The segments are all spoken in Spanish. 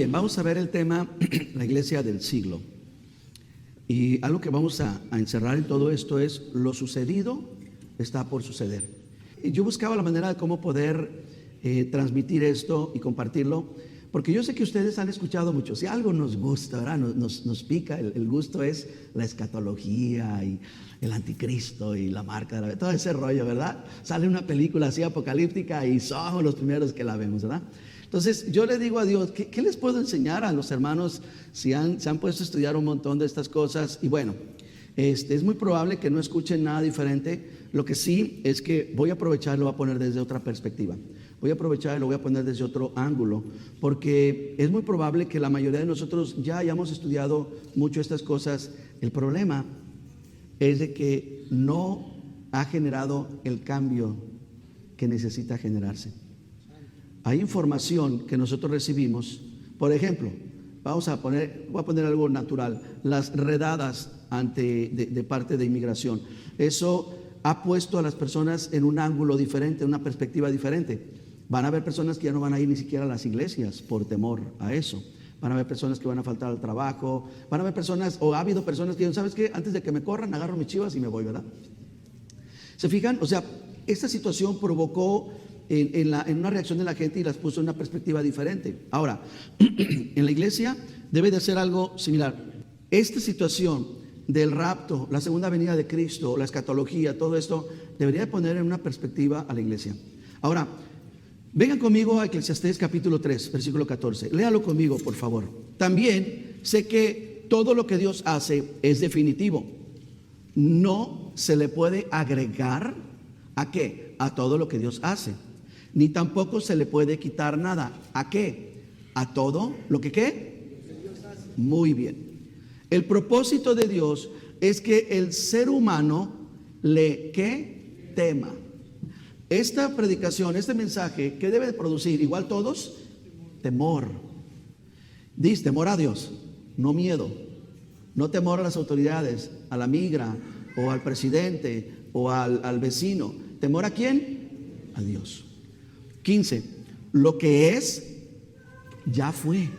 bien, vamos a ver el tema, la iglesia del siglo. Y algo que vamos a encerrar en todo esto es: lo sucedido está por suceder. Y yo buscaba la manera de cómo poder transmitir esto y compartirlo, porque yo sé que ustedes han escuchado mucho. Si algo nos gusta, ¿verdad? Nos pica, el gusto es la escatología y el anticristo y la marca de la, todo ese rollo, ¿verdad? Sale una película así apocalíptica y somos los primeros que la vemos, ¿verdad? Entonces yo le digo a Dios, ¿qué les puedo enseñar a los hermanos si se han puesto a estudiar un montón de estas cosas? Y bueno, es muy probable que no escuchen nada diferente. Lo que sí es que voy a aprovechar y lo voy a poner desde otra perspectiva. Voy a aprovechar y lo voy a poner desde otro ángulo, porque es muy probable que la mayoría de nosotros ya hayamos estudiado mucho estas cosas. El problema es de que no ha generado el cambio que necesita generarse. Hay información que nosotros recibimos, por ejemplo, voy a poner algo natural, las redadas de parte de inmigración. Eso ha puesto a las personas en un ángulo diferente, en una perspectiva diferente. Van a haber personas que ya no van a ir ni siquiera a las iglesias por temor a eso. Van a haber personas que van a faltar al trabajo. Van a haber personas, o ha habido personas que dicen, ¿sabes qué? Antes de que me corran, agarro mis chivas y me voy, ¿verdad? ¿Se fijan? O sea, esta situación provocó en una reacción de la gente y las puso en una perspectiva diferente. Ahora, en la iglesia debe de hacer algo similar. Esta situación del rapto, la segunda venida de Cristo, la escatología, todo esto debería de poner en una perspectiva a la iglesia. Ahora, vengan conmigo a Eclesiastés capítulo 3, versículo 14. Léalo conmigo, por favor. También sé que todo lo que Dios hace es definitivo. No se le puede agregar ¿a qué? A todo lo que Dios hace. Ni tampoco se le puede quitar nada. ¿A qué? A todo lo que ¿qué? Muy bien. El propósito de Dios es que el ser humano le ¿qué? Tema. Esta predicación, este mensaje, ¿qué debe de producir? Igual todos, temor. Dice, temor a Dios, no miedo. No temor a las autoridades, a la migra, o al presidente, o al vecino. ¿Temor a quién? A Dios. 15. Lo que es, ya fue.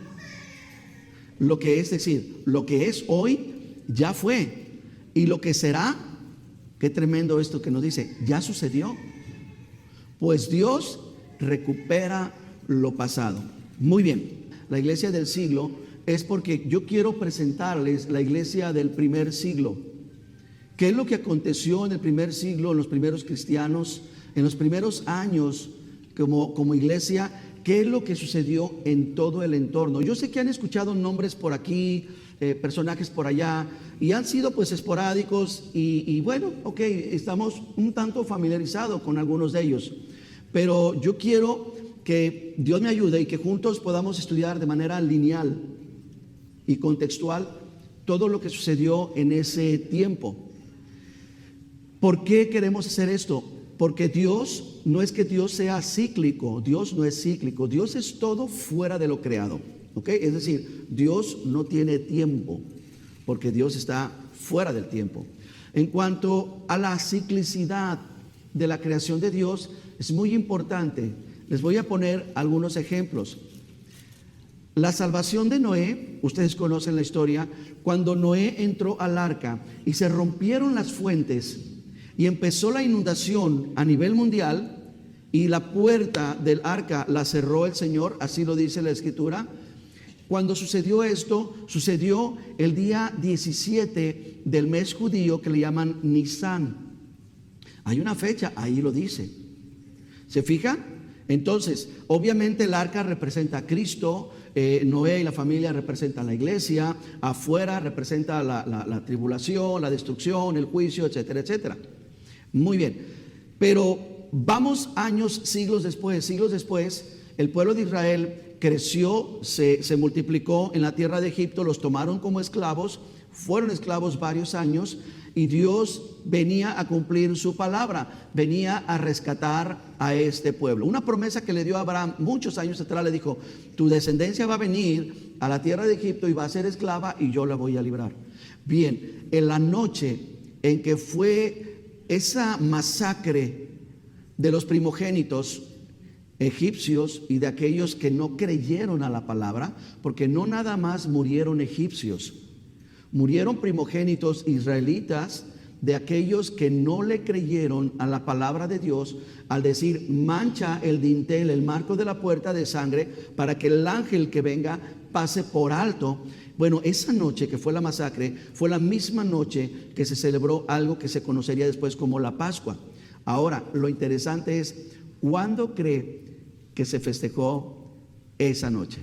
Lo que es decir, lo que es hoy, ya fue. Y lo que será, qué tremendo esto que nos dice, ya sucedió. Pues Dios recupera lo pasado. Muy bien, la iglesia del siglo es porque yo quiero presentarles la iglesia del primer siglo. ¿Qué es lo que aconteció en el primer siglo, en los primeros cristianos, en los primeros años como iglesia? ¿Qué es lo que sucedió en todo el entorno? Yo sé que han escuchado nombres por aquí, personajes por allá, y han sido pues esporádicos y bueno, ok, estamos un tanto familiarizados con algunos de ellos, pero yo quiero que Dios me ayude y que juntos podamos estudiar de manera lineal y contextual todo lo que sucedió en ese tiempo. ¿Por qué queremos hacer esto? Porque Dios, no es que Dios sea cíclico, Dios no es cíclico, Dios es todo fuera de lo creado, ¿ok? Es decir, Dios no tiene tiempo, porque Dios está fuera del tiempo. En cuanto a la ciclicidad de la creación de Dios, es muy importante. Les voy a poner algunos ejemplos. La salvación de Noé, ustedes conocen la historia, cuando Noé entró al arca y se rompieron las fuentes y empezó la inundación a nivel mundial y la puerta del arca la cerró el Señor, así lo dice la Escritura. Cuando sucedió esto, sucedió el día 17 del mes judío que le llaman Nisan. Hay una fecha, ahí lo dice. ¿Se fijan? Entonces, obviamente el arca representa a Cristo, Noé y la familia representan la iglesia, afuera representa la tribulación, la destrucción, el juicio, etcétera, etcétera. Muy bien, pero vamos años, siglos después, el pueblo de Israel creció, se multiplicó en la tierra de Egipto, los tomaron como esclavos, fueron esclavos varios años y Dios venía a cumplir su palabra, venía a rescatar a este pueblo. Una promesa que le dio a Abraham muchos años atrás, le dijo, tu descendencia va a venir a la tierra de Egipto y va a ser esclava y yo la voy a librar. Bien, en la noche en que fue esa masacre de los primogénitos, egipcios y de aquellos que no creyeron a la palabra, porque no nada más murieron egipcios, murieron primogénitos israelitas de aquellos que no le creyeron a la palabra de Dios al decir: mancha el dintel, el marco de la puerta, de sangre, para que el ángel que venga pase por alto. Bueno, esa noche que fue la masacre fue la misma noche que se celebró algo que se conocería después como la Pascua. Ahora, lo interesante es, ¿cuándo cree que se festejó esa noche?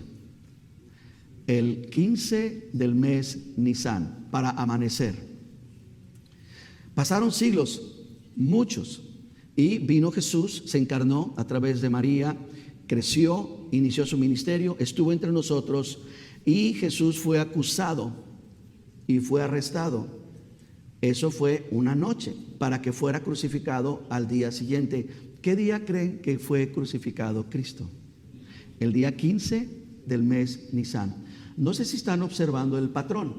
El 15 del mes Nisan, para amanecer. Pasaron siglos, muchos, y vino Jesús, se encarnó a través de María, creció, inició su ministerio, estuvo entre nosotros, y Jesús fue acusado y fue arrestado. Eso fue una noche para que fuera crucificado al día siguiente. ¿Qué día creen que fue crucificado Cristo? El día 15 del mes Nisan. No sé si están observando el patrón.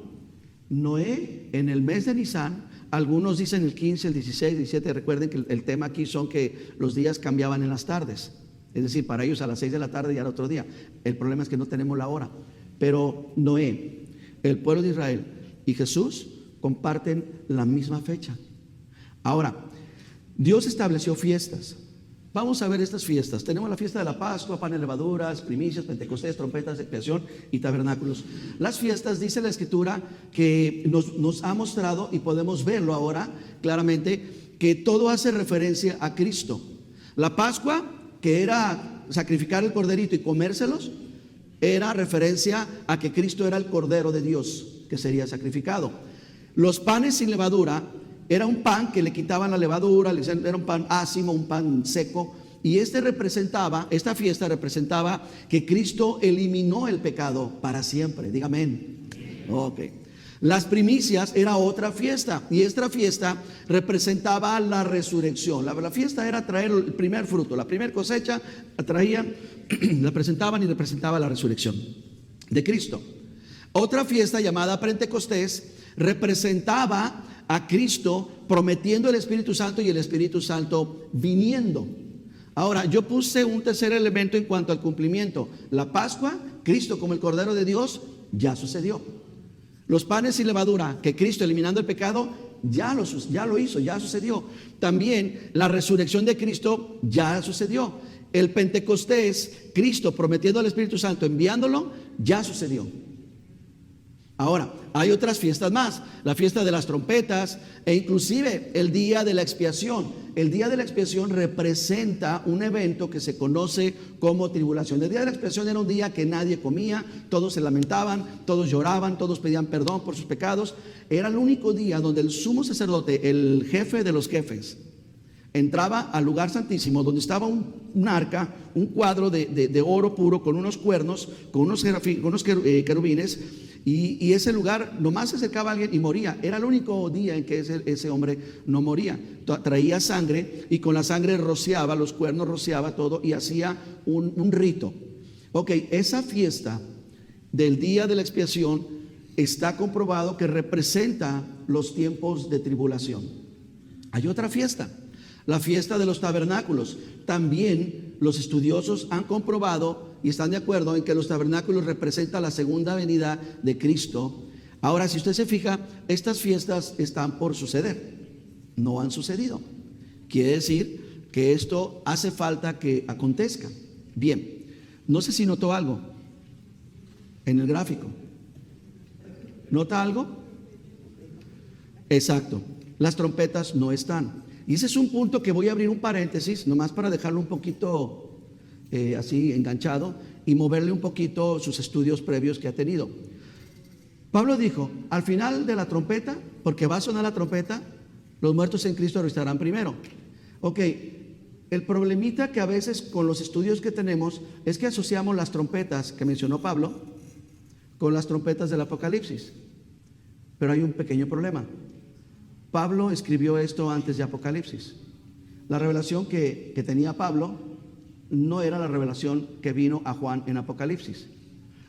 Noé, en el mes de Nisan, algunos dicen el 15, el 16, el 17. Recuerden que el tema aquí son que los días cambiaban en las tardes. Es decir, para ellos a las 6 de la tarde ya era otro día. El problema es que no tenemos la hora. Pero Noé, el pueblo de Israel y Jesús comparten la misma fecha. Ahora, Dios estableció fiestas. Vamos a ver estas fiestas. Tenemos la fiesta de la Pascua, pan de levaduras, primicias, Pentecostés, trompetas, expiación y tabernáculos. Las fiestas, dice la Escritura, que nos ha mostrado, y podemos verlo ahora claramente, que todo hace referencia a Cristo. La Pascua, que era sacrificar el corderito y comérselos, era referencia a que Cristo era el Cordero de Dios que sería sacrificado. Los panes sin levadura era un pan que le quitaban la levadura, era un pan ácimo, un pan seco, y esta fiesta representaba que Cristo eliminó el pecado para siempre. Diga amén. Ok. Las primicias era otra fiesta, y esta fiesta representaba la resurrección. La fiesta era traer el primer fruto, la primera cosecha, la traían, la presentaban y representaba la resurrección de Cristo. Otra fiesta llamada Pentecostés representaba a Cristo prometiendo el Espíritu Santo y el Espíritu Santo viniendo. Ahora, yo puse un tercer elemento en cuanto al cumplimiento. La Pascua, Cristo como el Cordero de Dios, ya sucedió. Los panes sin levadura, que Cristo eliminando el pecado, ya lo hizo, ya sucedió. También la resurrección de Cristo ya sucedió. El Pentecostés, Cristo prometiendo al Espíritu Santo, enviándolo, ya sucedió. Ahora, hay otras fiestas más, la fiesta de las trompetas e inclusive el día de la expiación. El día de la expiación representa un evento que se conoce como tribulación. El día de la expiación era un día que nadie comía, todos se lamentaban, todos lloraban, todos pedían perdón por sus pecados. Era el único día donde el sumo sacerdote, el jefe de los jefes, entraba al lugar santísimo, donde estaba un arca, un cuadro de oro puro con unos cuernos, con unos querubines. Y ese lugar nomás se acercaba a alguien y moría. Era el único día en que ese hombre no moría. Traía sangre y con la sangre rociaba, los cuernos rociaba todo y hacía un rito. Ok, esa fiesta del día de la expiación está comprobado que representa los tiempos de tribulación. Hay otra fiesta, la fiesta de los tabernáculos. También los estudiosos han comprobado y están de acuerdo en que los tabernáculos representan la segunda venida de Cristo. Ahora, si usted se fija, estas fiestas están por suceder, no han sucedido. Quiere decir que esto hace falta que acontezca. Bien, no sé si notó algo en el gráfico. ¿Nota algo? Exacto, las trompetas no están. Y ese es un punto que voy a abrir un paréntesis, nomás para dejarlo un poquito así enganchado y moverle un poquito sus estudios previos que ha tenido. Pablo dijo, al final de la trompeta, porque va a sonar la trompeta, los muertos en Cristo resucitarán primero. Ok, el problemita que a veces con los estudios que tenemos es que asociamos las trompetas que mencionó Pablo con las trompetas del Apocalipsis. Pero hay un pequeño problema. Pablo escribió esto antes de Apocalipsis. La revelación que tenía Pablo no era la revelación que vino a Juan en Apocalipsis.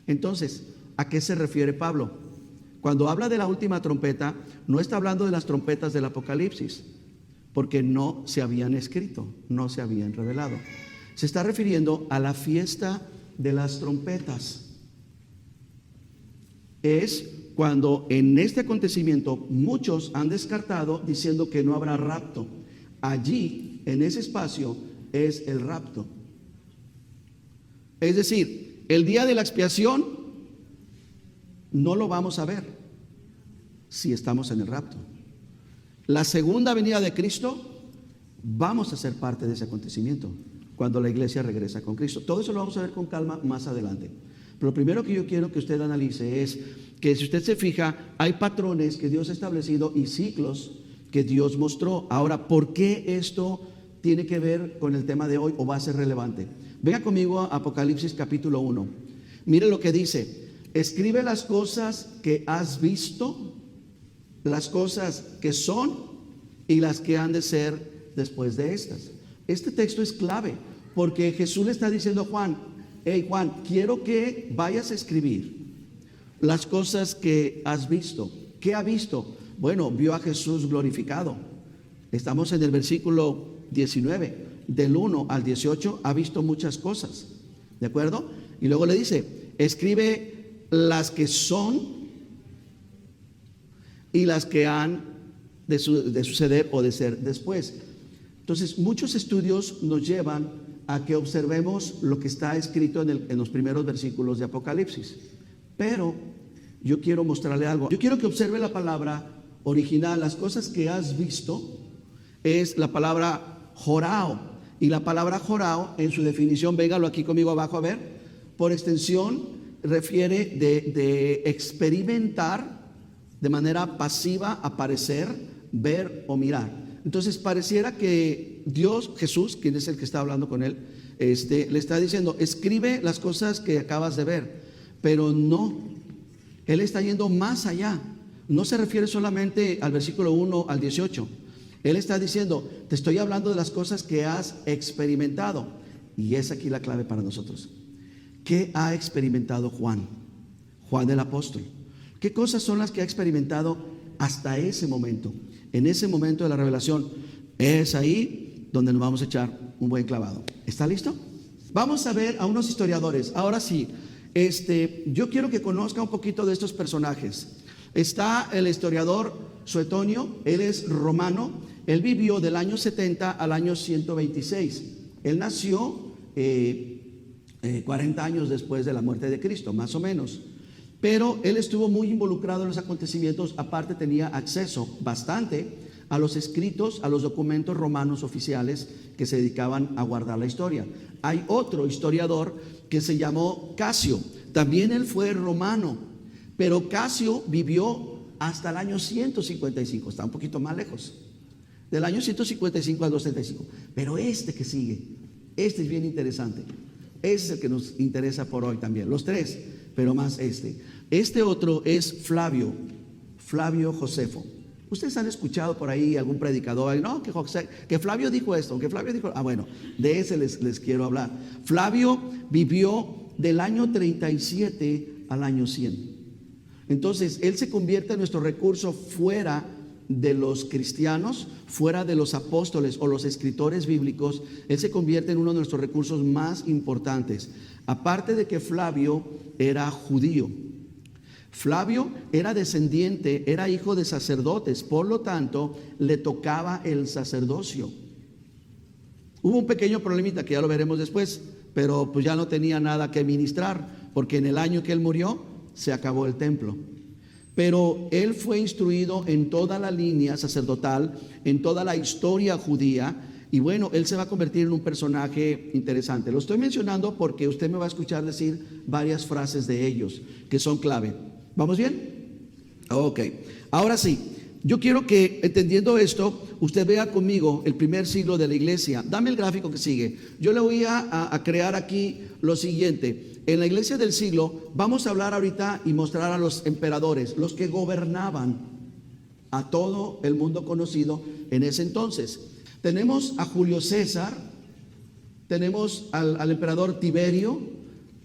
Entonces, ¿a qué se refiere Pablo? Cuando habla de la última trompeta, no está hablando de las trompetas del Apocalipsis, porque no se habían escrito, no se habían revelado. Se está refiriendo a la fiesta de las trompetas. Es cuando en este acontecimiento muchos han descartado diciendo que no habrá rapto. Allí, en ese espacio, es el rapto. Es decir, el día de la expiación no lo vamos a ver si estamos en el rapto. La segunda venida de Cristo, vamos a ser parte de ese acontecimiento cuando la iglesia regresa con Cristo. Todo eso lo vamos a ver con calma más adelante. Pero lo primero que yo quiero que usted analice es que, si usted se fija, hay patrones que Dios ha establecido y ciclos que Dios mostró. Ahora, ¿por qué esto tiene que ver con el tema de hoy o va a ser relevante? Venga conmigo a Apocalipsis capítulo 1. Mire lo que dice: escribe las cosas que has visto, las cosas que son y las que han de ser después de estas. Este texto es clave porque Jesús le está diciendo a Juan: hey Juan, quiero que vayas a escribir las cosas que has visto. ¿Qué ha visto? Bueno, vio a Jesús glorificado. Estamos en el versículo 19, del 1 al 18, ha visto muchas cosas, ¿de acuerdo? Y luego le dice: escribe las que son y las que han de suceder o de ser después. Entonces, muchos estudios nos llevan a que observemos lo que está escrito en los primeros versículos de Apocalipsis. Pero yo quiero mostrarle algo. Yo quiero que observe la palabra original. Las cosas que has visto es la palabra jorao. Y la palabra jorao, en su definición, véngalo aquí conmigo abajo a ver, por extensión refiere de experimentar de manera pasiva, aparecer, ver o mirar. Entonces pareciera que Dios, Jesús, quien es el que está hablando con él, le está diciendo: escribe las cosas que acabas de ver. Pero no, él está yendo más allá. No se refiere solamente al versículo 1 al 18. Él está diciendo: te estoy hablando de las cosas que has experimentado. Y es aquí la clave para nosotros. ¿Qué ha experimentado Juan? Juan el apóstol. ¿Qué cosas son las que ha experimentado hasta ese momento? En ese momento de la revelación, es ahí donde nos vamos a echar un buen clavado. ¿Está listo? Vamos a ver a unos historiadores. Ahora sí, yo quiero que conozca un poquito de estos personajes. Está el historiador Suetonio, él es romano. Él vivió del año 70 al año 126. Él nació 40 años después de la muerte de Cristo, más o menos. Pero él estuvo muy involucrado en los acontecimientos. Aparte, tenía acceso bastante a los escritos, a los documentos romanos oficiales que se dedicaban a guardar la historia. Hay otro historiador que se llamó Casio. También él fue romano, pero Casio vivió hasta el año 155. Está un poquito más lejos, del año 155 al 235. Pero este que sigue, este es bien interesante. Ese es el que nos interesa por hoy también. Los tres, pero más este otro es Flavio Josefo. Ustedes han escuchado por ahí algún predicador, no, que Flavio dijo esto, que Flavio dijo, bueno, de ese les quiero hablar. Flavio vivió del año 37 al año 100. Entonces, él se convierte en nuestro recurso fuera de los cristianos, fuera de los apóstoles o los escritores bíblicos. Él se convierte en uno de nuestros recursos más importantes. Aparte de que Flavio era judío, Flavio era descendiente, era hijo de sacerdotes, por lo tanto le tocaba el sacerdocio. Hubo un pequeño problemita que ya lo veremos después, pero pues ya no tenía nada que ministrar, porque en el año que él murió se acabó el templo. Pero él fue instruido en toda la línea sacerdotal, en toda la historia judía, y bueno, él se va a convertir en un personaje interesante. Lo estoy mencionando porque usted me va a escuchar decir varias frases de ellos que son clave. ¿Vamos bien? Ok. Ahora sí, yo quiero que, entendiendo esto, usted vea conmigo el primer siglo de la iglesia. Dame el gráfico que sigue. Yo le voy a crear aquí lo siguiente. En la iglesia del siglo vamos a hablar ahorita y mostrar a los emperadores, los que gobernaban a todo el mundo conocido en ese entonces. Tenemos a Julio César, tenemos al emperador Tiberio,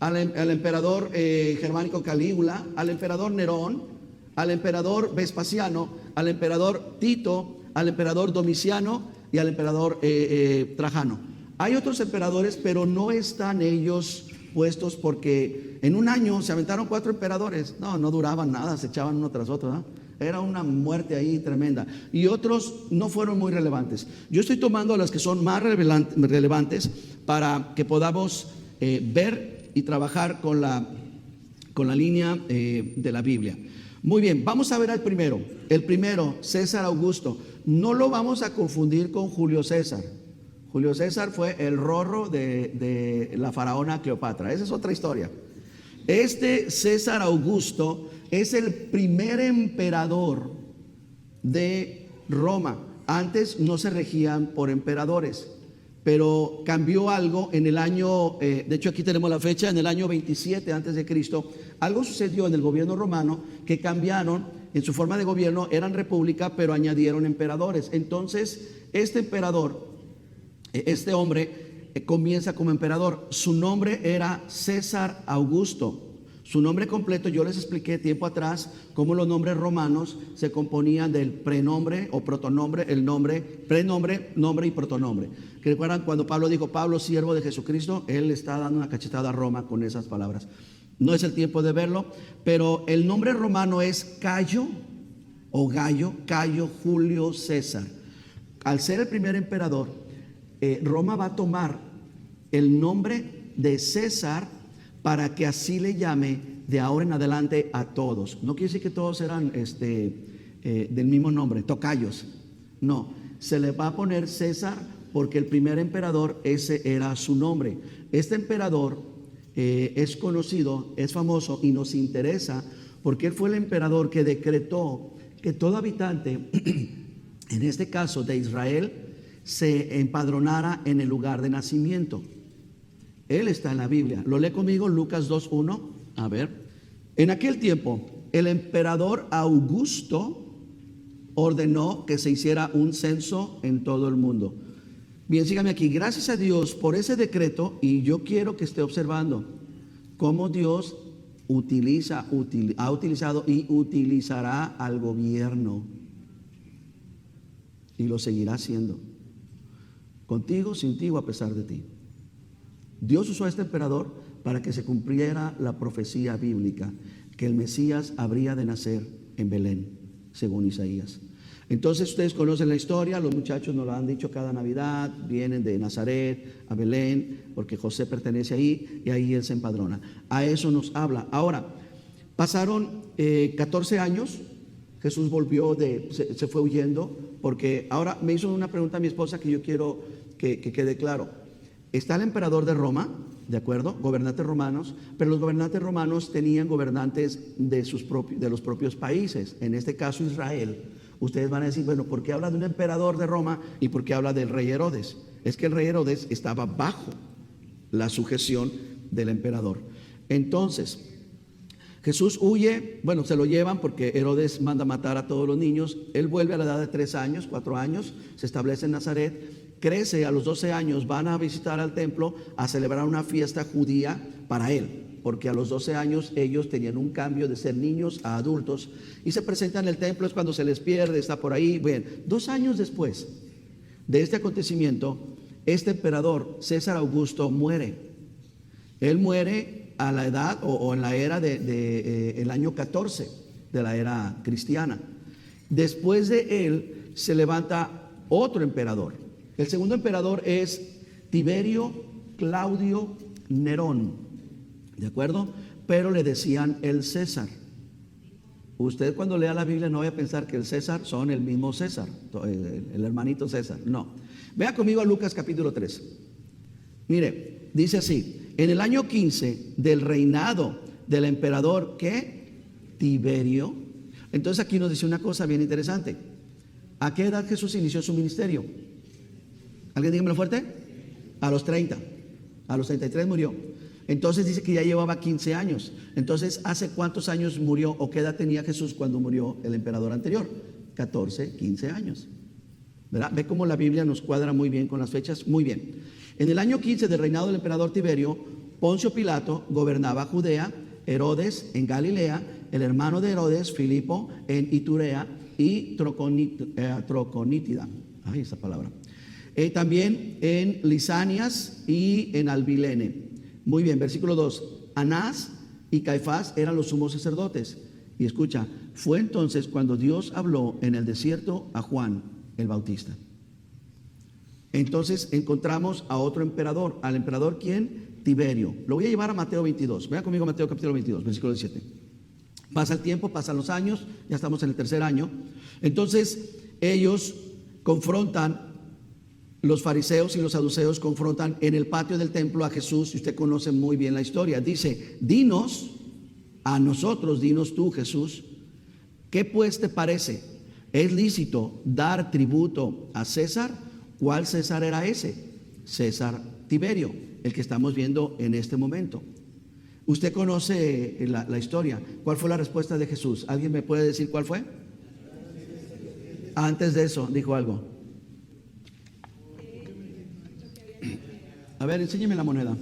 al emperador germánico Calígula, al emperador Nerón, al emperador Vespasiano, al emperador Tito, al emperador Domiciano y al emperador Trajano. Hay otros emperadores, pero no están ellos puestos porque en un año se aventaron 4 emperadores. No duraban nada, se echaban uno tras otro, ¿no? Era una muerte ahí tremenda. Y otros no fueron muy relevantes. Yo estoy tomando las que son más relevantes para que podamos ver y trabajar con la línea de la Biblia. Muy bien, vamos a ver al primero. El primero, César Augusto. No lo vamos a confundir con Julio César. Julio César fue el rorro de la faraona Cleopatra. Esa es otra historia. Este César Augusto es el primer emperador de Roma. Antes no se regían por emperadores, pero cambió algo en el año, de hecho aquí tenemos la fecha, en el año 27 antes de Cristo. Algo sucedió en el gobierno romano que cambiaron en su forma de gobierno, eran república, pero añadieron emperadores. Entonces, este emperador, este hombre comienza como emperador. Su nombre era César Augusto. Su nombre completo, yo les expliqué tiempo atrás cómo los nombres romanos se componían del prenombre o protonombre, el nombre, prenombre, nombre y protonombre. Que recuerdan cuando Pablo dijo, Pablo, siervo de Jesucristo, él está dando una cachetada a Roma con esas palabras. No es el tiempo de verlo, pero el nombre romano es Cayo o Gallo, Cayo Julio César. Al ser el primer emperador, Roma va a tomar el nombre de César para que así le llame de ahora en adelante a todos. No quiere decir que todos eran del mismo nombre, tocayos. No, se le va a poner César porque el primer emperador, ese era su nombre. Este emperador es conocido, es famoso y nos interesa porque él fue el emperador que decretó que todo habitante, en este caso de Israel, se empadronara en el lugar de nacimiento. Él está en la Biblia. Lo lee conmigo, Lucas 2:1. A ver. En aquel tiempo, el emperador Augusto ordenó que se hiciera un censo en todo el mundo. Bien, sígame aquí. Gracias a Dios por ese decreto, y yo quiero que esté observando cómo Dios ha utilizado y utilizará al gobierno, y lo seguirá haciendo, contigo, sin ti o a pesar de ti. Dios usó a este emperador para que se cumpliera la profecía bíblica, que el Mesías habría de nacer en Belén, según Isaías. Entonces ustedes conocen la historia, los muchachos nos lo han dicho cada Navidad, vienen de Nazaret a Belén, porque José pertenece ahí y ahí él se empadrona. A eso nos habla. Ahora, pasaron 14 años, Jesús volvió, se fue huyendo, porque ahora me hizo una pregunta a mi esposa que yo quiero que quede claro. Está el emperador de Roma, ¿de acuerdo? Gobernantes romanos, pero los gobernantes romanos tenían gobernantes de los propios países, en este caso Israel. Ustedes van a decir, bueno, ¿por qué habla de un emperador de Roma y por qué habla del rey Herodes? Es que el rey Herodes estaba bajo la sujeción del emperador. Entonces, Jesús huye, bueno, se lo llevan porque Herodes manda matar a todos los niños. Él vuelve a la edad de 3 años, 4 años, se establece en Nazaret. Crece, a los 12 años van a visitar al templo a celebrar una fiesta judía para él, porque a los 12 años ellos tenían un cambio de ser niños a adultos y se presentan en el templo, es cuando se les pierde, está por ahí. Bueno, 2 años después de este acontecimiento, este emperador César Augusto muere. Él muere a la edad o en la era el año 14 de la era cristiana. Después de él se levanta otro emperador. El segundo emperador es Tiberio Claudio Nerón, ¿de acuerdo? Pero le decían el César. Usted cuando lea la Biblia no vaya a pensar que el César son el mismo César, el hermanito César, no. Vea conmigo a Lucas capítulo 3. Mire, dice así: en el año 15 del reinado del emperador, ¿qué? Tiberio. Entonces aquí nos dice una cosa bien interesante. ¿A qué edad Jesús inició su ministerio? ¿Alguien dígamelo fuerte? A los 30. A los 33 murió. Entonces dice que ya llevaba 15 años. Entonces, ¿hace cuántos años murió o qué edad tenía Jesús cuando murió el emperador anterior? 14, 15 años. ¿Verdad? Ve cómo la Biblia nos cuadra muy bien con las fechas. Muy bien. En el año 15 del reinado del emperador Tiberio, Poncio Pilato gobernaba Judea, Herodes en Galilea, el hermano de Herodes, Filipo, en Iturea y Troconítida. Ay, esa palabra. También en Lisanias y en Albilene. Muy bien, versículo 2. Anás y Caifás eran los sumos sacerdotes. Y escucha, fue entonces cuando Dios habló en el desierto a Juan el Bautista. Entonces encontramos a otro emperador. ¿Al emperador quién? Tiberio. Lo voy a llevar a Mateo 22. Vean conmigo Mateo capítulo 22, versículo 17. Pasa el tiempo, pasan los años, ya estamos en el tercer año. Entonces ellos confrontan, los fariseos y los saduceos confrontan en el patio del templo a Jesús, y usted conoce muy bien la historia. Dice, dinos a nosotros, dinos tú, Jesús, ¿qué pues te parece? ¿Es lícito dar tributo a César? ¿Cuál César era ese? César Tiberio, el que estamos viendo en este momento. Usted conoce la historia. ¿Cuál fue la respuesta de Jesús? ¿Alguien me puede decir cuál fue? Antes de eso, dijo algo. A ver, enséñeme la moneda.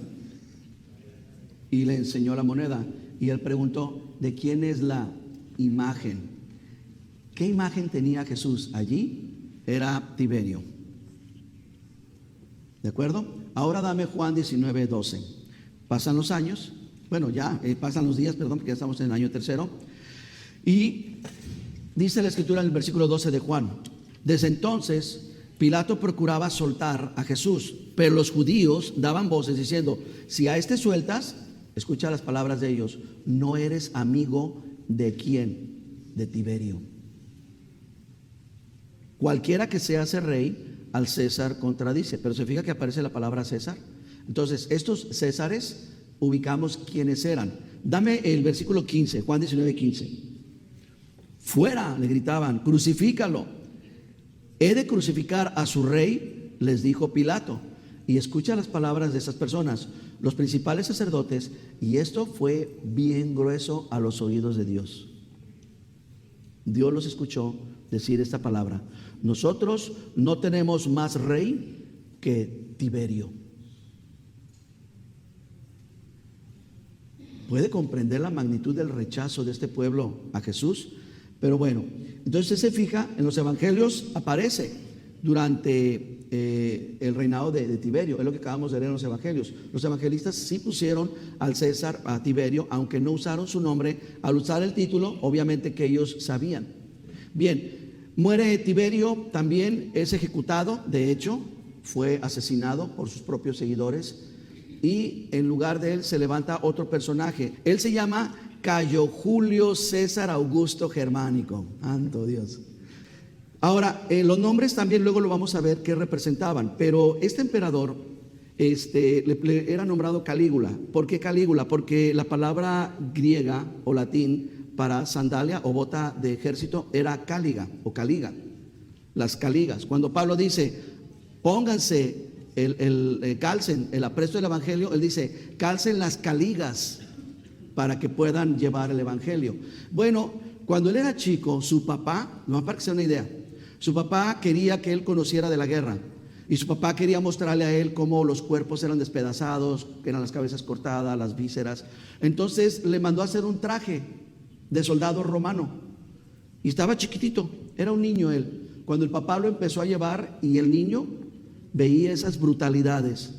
Y le enseñó la moneda. Y él preguntó, ¿de quién es la imagen? ¿Qué imagen tenía Jesús allí? Era Tiberio. ¿De acuerdo? Ahora dame Juan 19:12. Pasan los años. Bueno, ya pasan los días, perdón, porque ya estamos en el año tercero. Y dice la escritura en el versículo 12 de Juan: desde entonces Pilato procuraba soltar a Jesús, pero los judíos daban voces diciendo, si a este sueltas, escucha las palabras de ellos, no eres amigo de quién, de Tiberio. Cualquiera que se hace rey, al César contradice. Pero se fija que aparece la palabra César. Entonces estos Césares ubicamos quiénes eran. Dame el versículo 15, Juan 19:15. Fuera, le gritaban, crucifícalo. He de crucificar a su rey, les dijo Pilato. Y escucha las palabras de esas personas, los principales sacerdotes, y esto fue bien grueso a los oídos de Dios. Dios los escuchó decir esta palabra: nosotros no tenemos más rey que Tiberio. ¿Puede comprender la magnitud del rechazo de este pueblo a Jesús? Pero bueno, entonces se fija, en los evangelios aparece durante el reinado de Tiberio. Es lo que acabamos de leer en los evangelios. Los evangelistas sí pusieron al César, a Tiberio, aunque no usaron su nombre. Al usar el título, obviamente que ellos sabían. Bien, muere Tiberio, también es ejecutado. De hecho, fue asesinado por sus propios seguidores. Y en lugar de él se levanta otro personaje. Él se llama Cayo Julio César Augusto Germánico. Santo Dios. Ahora, los nombres también luego lo vamos a ver qué representaban. Pero este emperador le era nombrado Calígula. ¿Por qué Calígula? Porque la palabra griega o latín para sandalia o bota de ejército era cáliga o caliga. Las caligas. Cuando Pablo dice, pónganse calcen el apresto del evangelio, él dice, calcen las caligas para que puedan llevar el evangelio. Bueno, cuando él era chico, su papá, no para que sea una idea, su papá quería que él conociera de la guerra, y su papá quería mostrarle a él cómo los cuerpos eran despedazados, que eran las cabezas cortadas, las vísceras. Entonces le mandó a hacer un traje de soldado romano, y estaba chiquitito, era un niño él. Cuando el papá lo empezó a llevar, y el niño veía esas brutalidades,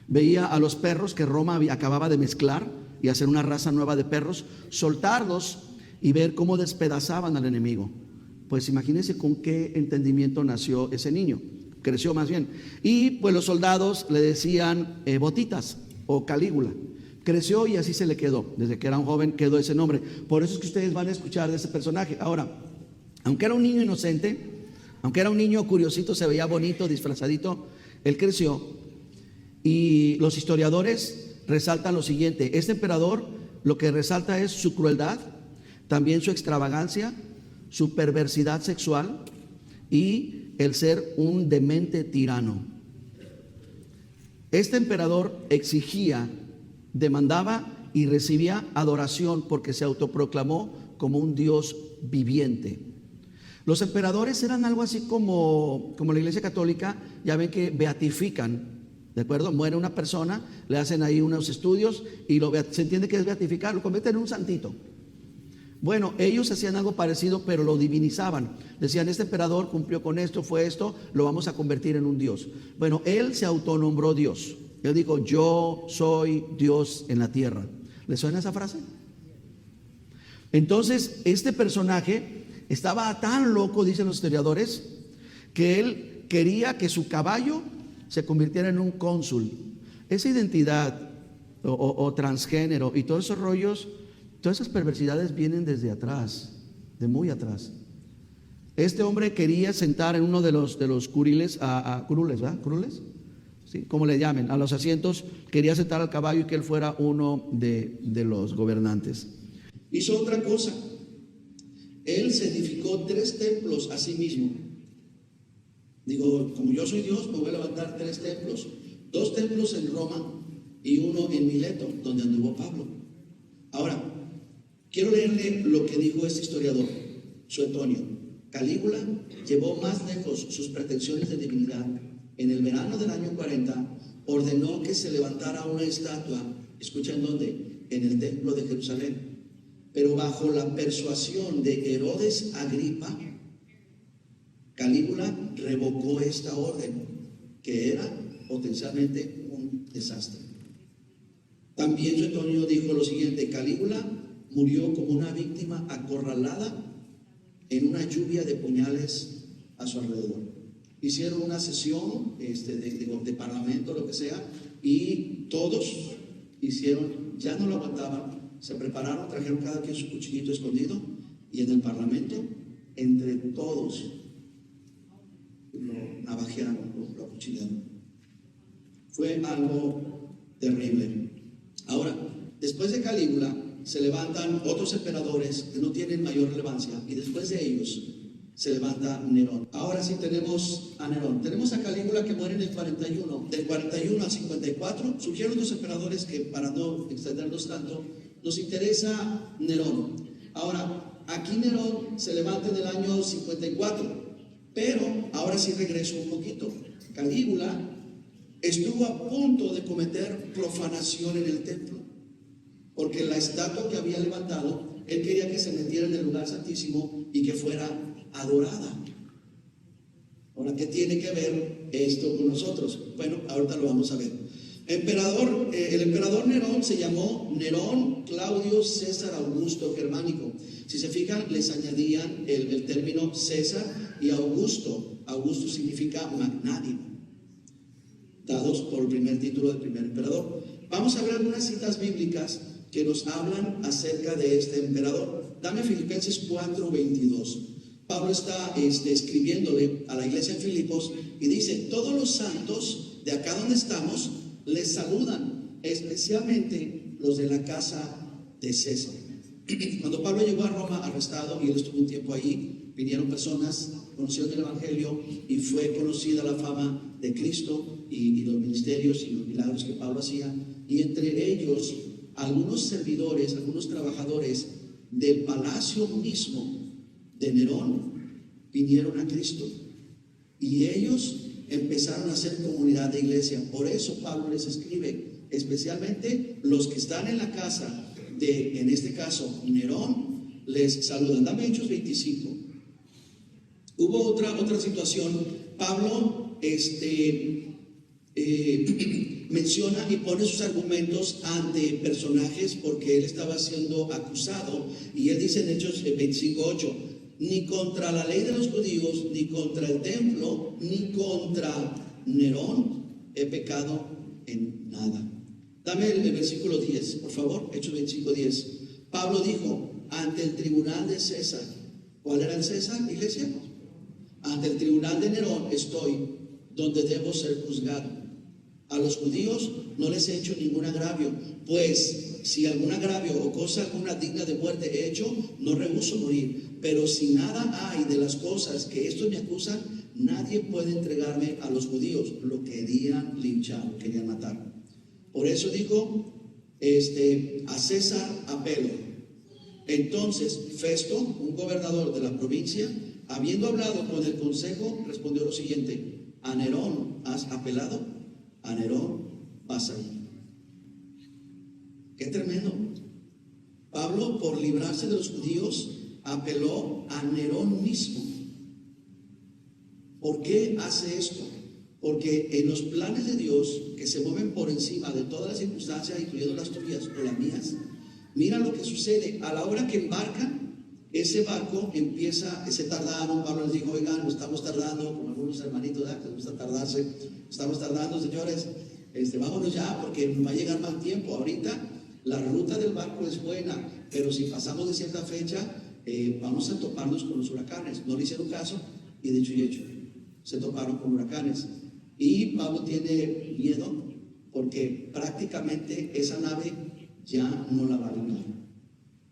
veía a los perros que Roma acababa de mezclar y hacer una raza nueva de perros, soltarlos y ver cómo despedazaban al enemigo. Pues imagínense con qué entendimiento nació ese niño, creció más bien. Y pues los soldados le decían Botitas o Calígula. Creció y así se le quedó, desde que era un joven quedó ese nombre. Por eso es que ustedes van a escuchar de ese personaje. Ahora, aunque era un niño inocente, aunque era un niño curiosito, se veía bonito, disfrazadito, él creció. Y los historiadores resaltan lo siguiente: este emperador lo que resalta es su crueldad, también su extravagancia, su perversidad sexual y el ser un demente tirano. Este emperador exigía, demandaba y recibía adoración porque se autoproclamó como un Dios viviente. Los emperadores eran algo así como la Iglesia Católica. Ya ven que beatifican, ¿de acuerdo? Muere una persona, le hacen ahí unos estudios y se entiende que es beatificar, lo convierten en un santito. Bueno, ellos hacían algo parecido, pero lo divinizaban. Decían, este emperador cumplió con esto, fue esto, lo vamos a convertir en un Dios. Bueno, él se autonombró Dios. Él dijo, yo soy Dios en la tierra. ¿Le suena esa frase? Entonces, este personaje estaba tan loco, dicen los historiadores, que él quería que su caballo se convirtiera en un cónsul. Esa identidad o transgénero y todos esos rollos, todas esas perversidades vienen desde atrás, de muy atrás. Este hombre quería sentar en uno de los curules, curules, ¿verdad? ¿Curules? Sí, como le llamen, a los asientos, quería sentar al caballo y que él fuera uno de los gobernantes. Hizo otra cosa. Él se edificó 3 templos a sí mismo. Digo, como yo soy Dios, me voy a levantar 3 templos. 2 templos en Roma y uno en Mileto, donde anduvo Pablo. Ahora, quiero leerle lo que dijo este historiador, Suetonio. Calígula llevó más lejos sus pretensiones de divinidad. En el verano del año 40, ordenó que se levantara una estatua, ¿escuchan dónde? En el templo de Jerusalén. Pero bajo la persuasión de Herodes Agripa, Calígula revocó esta orden, que era potencialmente un desastre. También Suetonio dijo lo siguiente: Calígula murió como una víctima acorralada en una lluvia de puñales a su alrededor. Hicieron una sesión de parlamento, lo que sea, y todos hicieron, ya no lo aguantaban, se prepararon, trajeron cada quien su cuchillito escondido, y en el parlamento, entre todos, lo navajearon, lo acuchillaron. Fue algo terrible. Ahora, después de Calígula, se levantan otros emperadores que no tienen mayor relevancia, y después de ellos se levanta Nerón. Ahora sí tenemos a Nerón. Tenemos a Calígula, que muere en el 41. Del 41 al 54 surgieron 2 emperadores que, para no extendernos tanto, nos interesa Nerón. Ahora, aquí Nerón se levanta en el año 54, pero ahora sí regreso un poquito. Calígula estuvo a punto de cometer profanación en el templo, porque la estatua que había levantado, él quería que se metiera en el lugar santísimo y que fuera adorada. Ahora, ¿qué tiene que ver esto con nosotros? Bueno, ahorita lo vamos a ver. El emperador Nerón se llamó Nerón Claudio César Augusto Germánico. Si se fijan, les añadían el término César y Augusto. Augusto significa magnánimo, dados por el primer título del primer emperador. Vamos a ver algunas citas bíblicas que nos hablan acerca de este emperador. Dame Filipenses 4:22. Pablo está escribiéndole a la iglesia en Filipos y dice: todos los santos de acá donde estamos les saludan, especialmente los de la casa de César. Cuando Pablo llegó a Roma arrestado, y él estuvo un tiempo allí, vinieron personas, conocieron el evangelio y fue conocida la fama de Cristo y los ministerios y los milagros que Pablo hacía, y entre ellos algunos servidores, algunos trabajadores del palacio mismo de Nerón vinieron a Cristo, y ellos empezaron a hacer comunidad de iglesia. Por eso Pablo les escribe, especialmente los que están en la casa de, en este caso, Nerón, les saludan. Dame Hechos 25. Hubo otra situación. Pablo menciona y pone sus argumentos ante personajes, porque él estaba siendo acusado, y él dice en Hechos 25:8: ni contra la ley de los judíos, ni contra el templo, ni contra Nerón he pecado en nada. Dame el versículo 10, por favor. Hechos 25:10. Pablo dijo: ante el tribunal de César. ¿Cuál era el César, iglesia? Ante el tribunal de Nerón estoy, donde debo ser juzgado. A los judíos no les he hecho ningún agravio, pues si algún agravio o cosa alguna digna de muerte he hecho, no rehúso morir. Pero si nada hay de las cosas que estos me acusan, nadie puede entregarme a los judíos. Lo querían linchar, lo querían matar. Por eso dijo, a César apelo. Entonces Festo, un gobernador de la provincia, habiendo hablado con el consejo, respondió lo siguiente: ¿a Nerón has apelado? A Nerón vas a ir. Qué tremendo. Pablo, por librarse de los judíos, apeló a Nerón mismo. ¿Por qué hace esto? Porque en los planes de Dios, que se mueven por encima de todas las circunstancias, incluyendo las tuyas o las mías, mira lo que sucede. A la hora que embarcan, ese barco empieza, se tardaron. Pablo les dijo: oigan, estamos tardando, como algunos hermanitos, que les gusta tardarse, estamos tardando, señores, vámonos ya, porque nos va a llegar mal tiempo. Ahorita la ruta del barco es buena, pero si pasamos de cierta fecha, vamos a toparnos con los huracanes. No le hicieron caso, y de hecho y hecho, se toparon con huracanes. Y Pablo tiene miedo, porque prácticamente esa nave ya no la va a librar.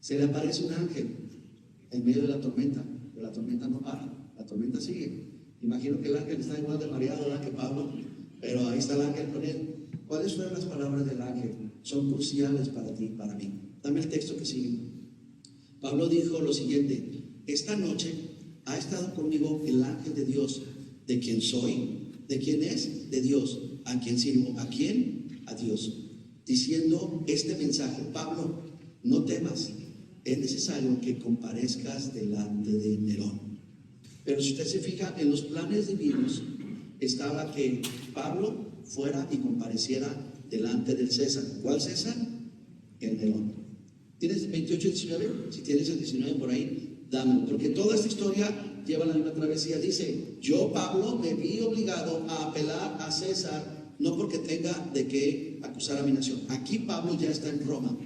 Se le aparece un ángel en medio de la tormenta, pero la tormenta no para, la tormenta sigue. Imagino que el ángel está igual de mareado, ¿verdad?, que Pablo, pero ahí está el ángel con él. ¿Cuáles fueron las palabras del ángel? Son cruciales para ti y para mí. Dame el texto que sigue. Pablo dijo lo siguiente: esta noche ha estado conmigo el ángel de Dios, de quien soy. ¿De quién es? De Dios. ¿A quién sirvo? ¿A quién? A Dios. Diciendo este mensaje: Pablo, no temas, es necesario que comparezcas delante de Nerón. Pero si usted se fija, en los planes divinos estaba que Pablo fuera y compareciera delante del César. ¿Cuál César? El Nerón. ¿Tienes 28 y 19? Si tienes el 19 por ahí, dámelo, porque toda esta historia lleva la misma travesía. Dice: yo, Pablo, me vi obligado a apelar a César, no porque tenga de qué acusar a mi nación. Aquí Pablo ya está en Roma,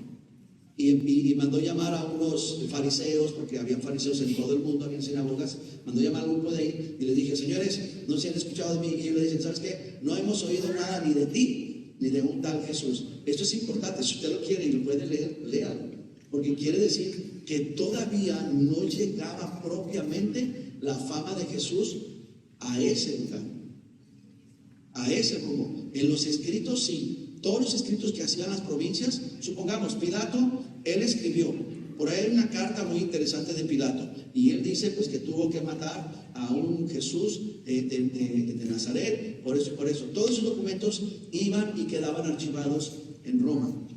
y mandó llamar a unos fariseos, porque habían fariseos en todo el mundo, habían sinagogas. Mandó llamar a un grupo de ahí y les dije: señores, no se han escuchado de mí. Y ellos le dicen: ¿sabes qué? No hemos oído nada ni de ti ni de un tal Jesús. Esto es importante. Si usted lo quiere y lo puede leer, léalo, porque quiere decir que todavía no llegaba propiamente la fama de Jesús a ese lugar, a ese rumbo. En los escritos sí. Todos los escritos que hacían las provincias, supongamos Pilato, él escribió. Por ahí hay una carta muy interesante de Pilato, y él dice pues que tuvo que matar a un Jesús de Nazaret, por eso. Todos esos documentos iban y quedaban archivados en Roma.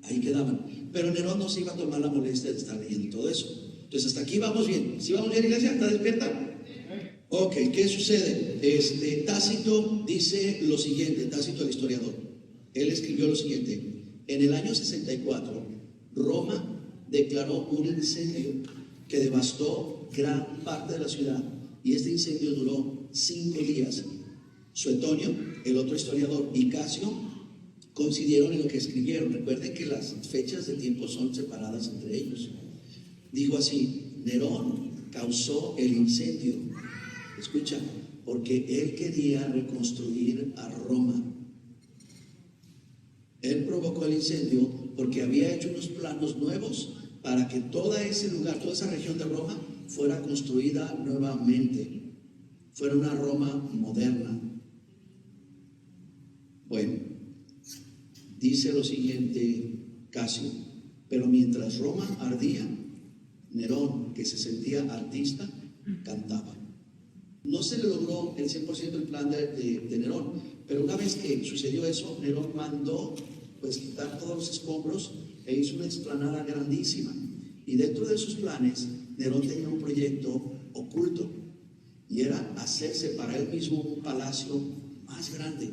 Ahí quedaban. Pero Nerón no se iba a tomar la molestia de estar leyendo todo eso. Entonces hasta aquí vamos bien. ¿Sí vamos bien, iglesia? ¿Está despierta? Ok, ¿qué sucede? Tácito dice lo siguiente, Tácito el historiador. Él escribió lo siguiente: en el año 64, Roma declaró un incendio que devastó gran parte de la ciudad, y este incendio duró 5 días. Suetonio, el otro historiador, y Casio coincidieron en lo que escribieron. Recuerden que las fechas de tiempo son separadas entre ellos. Dijo así: Nerón causó el incendio, escucha, porque él quería reconstruir a Roma. Él provocó el incendio porque había hecho unos planos nuevos para que todo ese lugar, toda esa región de Roma fuera construida nuevamente, fuera una Roma moderna. Bueno, dice lo siguiente Casio: pero mientras Roma ardía, Nerón, que se sentía artista, cantaba. No se le logró el 100% el plan de Nerón, pero una vez que sucedió eso, Nerón mandó pues quitar todos los escombros e hizo una explanada grandísima. Y dentro de sus planes, Nerón tenía un proyecto oculto, y era hacerse para él mismo un palacio más grande,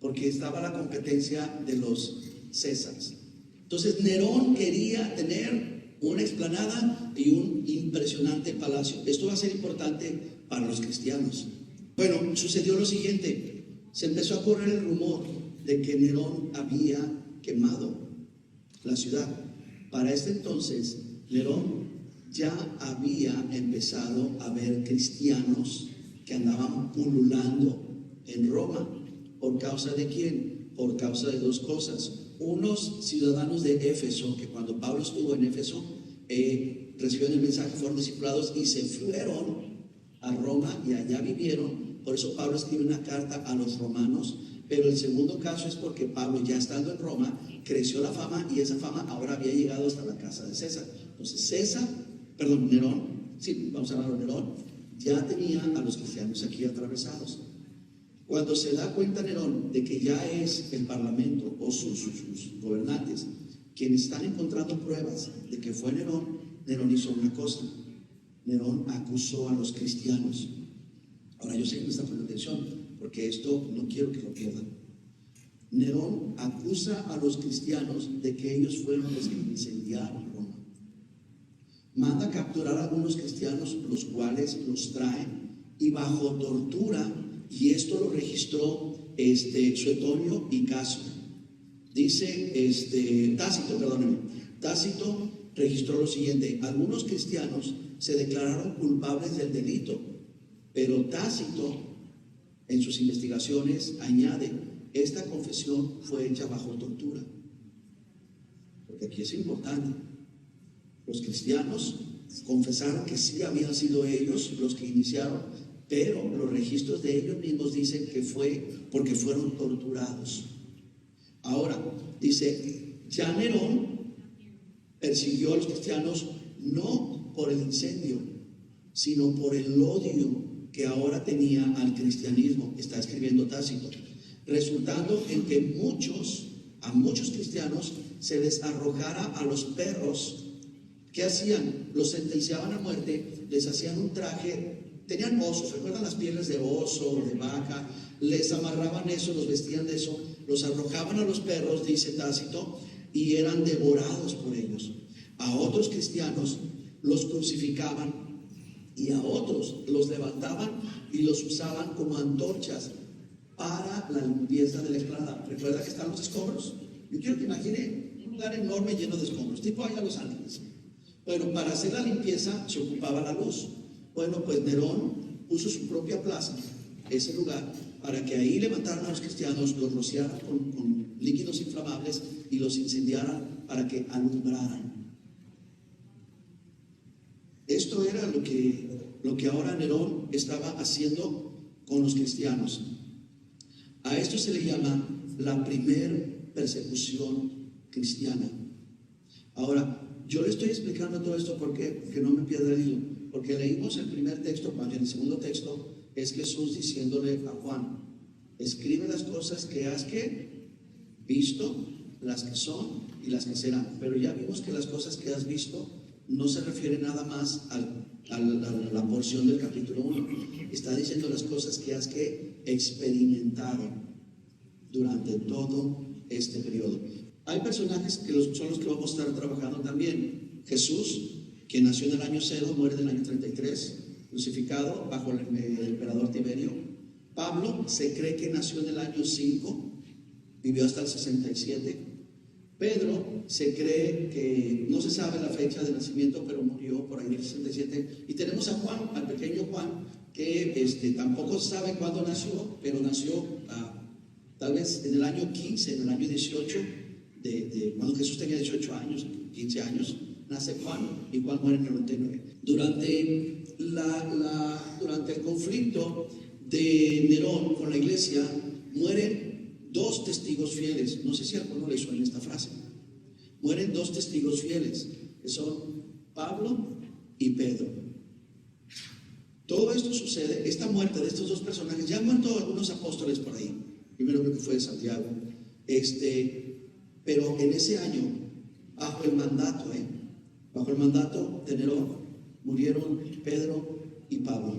porque estaba la competencia de los Césares. Entonces Nerón quería tener una explanada y un impresionante palacio. Esto va a ser importante para los cristianos. Bueno, sucedió lo siguiente: se empezó a correr el rumor de que Nerón había quemado la ciudad. Para este entonces, Nerón ya había empezado a ver cristianos que andaban pululando en Roma. ¿Por causa de quién? Por causa de dos cosas. Unos ciudadanos de Éfeso, que cuando Pablo estuvo en Éfeso, recibieron el mensaje, fueron discipulados y se fueron a Roma y allá vivieron. Por eso Pablo escribe una carta a los romanos. Pero el segundo caso es porque Pablo, ya estando en Roma, creció la fama, y esa fama ahora había llegado hasta la casa de César. Entonces Nerón, sí, vamos a hablar de Nerón, ya tenía a los cristianos aquí atravesados. Cuando se da cuenta Nerón de que ya es el parlamento o sus gobernantes quienes están encontrando pruebas de que fue Nerón, Nerón hizo una cosa. Nerón acusó a los cristianos. Ahora yo sé que me está poniendo atención, porque esto no quiero que lo pierdan. Nerón acusa a los cristianos de que ellos fueron los que incendiaron Roma. Manda capturar a algunos cristianos, los cuales los traen y bajo tortura, y esto lo registró Suetonio y Casio. Dice Tácito registró lo siguiente: algunos cristianos se declararon culpables del delito, pero Tácito en sus investigaciones añade: esta confesión fue hecha bajo tortura. Porque aquí es importante. Los cristianos confesaron que sí habían sido ellos los que iniciaron, pero los registros de ellos mismos dicen que fue porque fueron torturados. Ahora, dice, ya Nerón persiguió a los cristianos no por el incendio, sino por el odio que ahora tenía al cristianismo, está escribiendo Tácito, resultando en que a muchos cristianos se les arrojara a los perros. ¿Qué hacían? Los sentenciaban a muerte, les hacían un traje, tenían osos, ¿recuerdan las pieles de oso, de vaca? Les amarraban eso, los vestían de eso, los arrojaban a los perros, dice Tácito, y eran devorados por ellos. A otros cristianos los crucificaban y a otros los levantaban y los usaban como antorchas para la limpieza de la entrada. ¿Recuerda que están los escombros? Yo quiero que imagine un lugar enorme lleno de escombros, tipo allá Los Ángeles. Bueno, para hacer la limpieza se ocupaba la luz. Bueno, pues Nerón puso su propia plaza, ese lugar, para que ahí levantaran a los cristianos, los rociaran con líquidos inflamables y los incendiaran para que alumbraran. Esto era lo que ahora Nerón estaba haciendo con los cristianos. A esto se le llama la primer persecución cristiana. Ahora, yo le estoy explicando todo esto porque no me pierda el hilo, porque leímos el primer texto, más bien el segundo texto es Jesús diciéndole a Juan: escribe las cosas que has visto, las que son y las que serán. Pero ya vimos que las cosas que has visto no se refiere nada más a la porción del capítulo 1. Está diciendo las cosas que has experimentado durante todo este periodo. Hay personajes que son los que vamos a estar trabajando también. Jesús, que nació en el año 0, muere en el año 33, crucificado bajo el emperador Tiberio. Pablo se cree que nació en el año 5, vivió hasta el 67. Pedro se cree que no se sabe la fecha de nacimiento, pero murió por ahí en el 67. Y tenemos a Juan, al pequeño Juan, que tampoco se sabe cuándo nació, pero nació tal vez en el año 15, en el año 18, cuando Jesús tenía 18 años, 15 años, nace Juan, y Juan muere en el 99. Durante el conflicto de Nerón con la iglesia, mueren 2 testigos fieles. No sé si a alguno le suena esta frase. Mueren 2 testigos fieles, que son Pablo y Pedro. Todo esto sucede, esta muerte de estos 2 personajes. Ya han muerto algunos apóstoles por ahí. Primero creo que fue Santiago. Pero en ese año, bajo el mandato de Nerón, murieron Pedro y Pablo.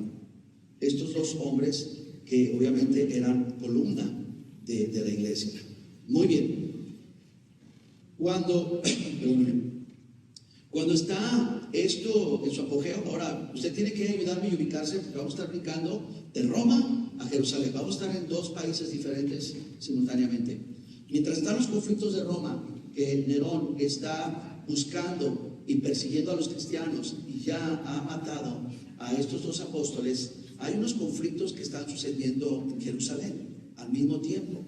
Estos 2 hombres que obviamente eran columna de la iglesia. Muy bien. Cuando está esto en su apogeo, ahora usted tiene que ayudarme y ubicarse, porque vamos a estar brincando de Roma a Jerusalén. Vamos a estar en 2 países diferentes simultáneamente. Mientras están los conflictos de Roma, que Nerón está buscando y persiguiendo a los cristianos y ya ha matado a estos 2 apóstoles, hay unos conflictos que están sucediendo en Jerusalén al mismo tiempo.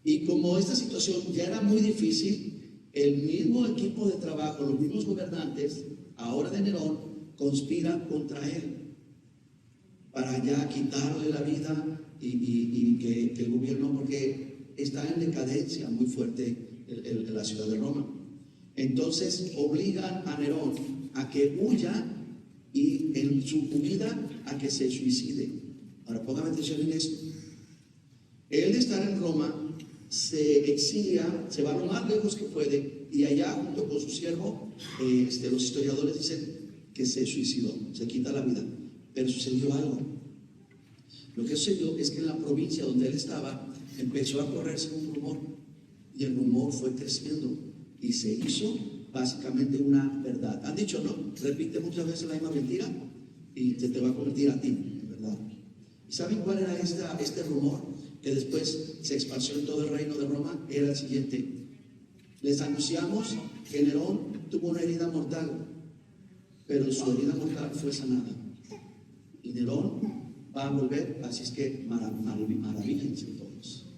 Y como esta situación ya era muy difícil, el mismo equipo de trabajo, los mismos gobernantes, ahora de Nerón, conspiran contra él para ya quitarle la vida y que el gobierno, porque está en decadencia muy fuerte la ciudad de Roma. Entonces obligan a Nerón a que huya y en su huida a que se suicide. Ahora póngame atención en esto. Él de estar en Roma se exilia, se va lo más lejos que puede y allá junto con su siervo, los historiadores dicen que se suicidó, se quita la vida. Pero sucedió algo. Lo que sucedió es que en la provincia donde él estaba empezó a correrse un rumor, y el rumor fue creciendo y se hizo básicamente una verdad. Han dicho, ¿no? Repite muchas veces la misma mentira y se te va a convertir a ti en verdad. ¿Y saben cuál era este rumor? Que después se esparció en todo el reino de Roma. Era el siguiente: les anunciamos que Nerón tuvo una herida mortal, pero su herida mortal fue sanada, y Nerón va a volver, así es que maravíllense todos,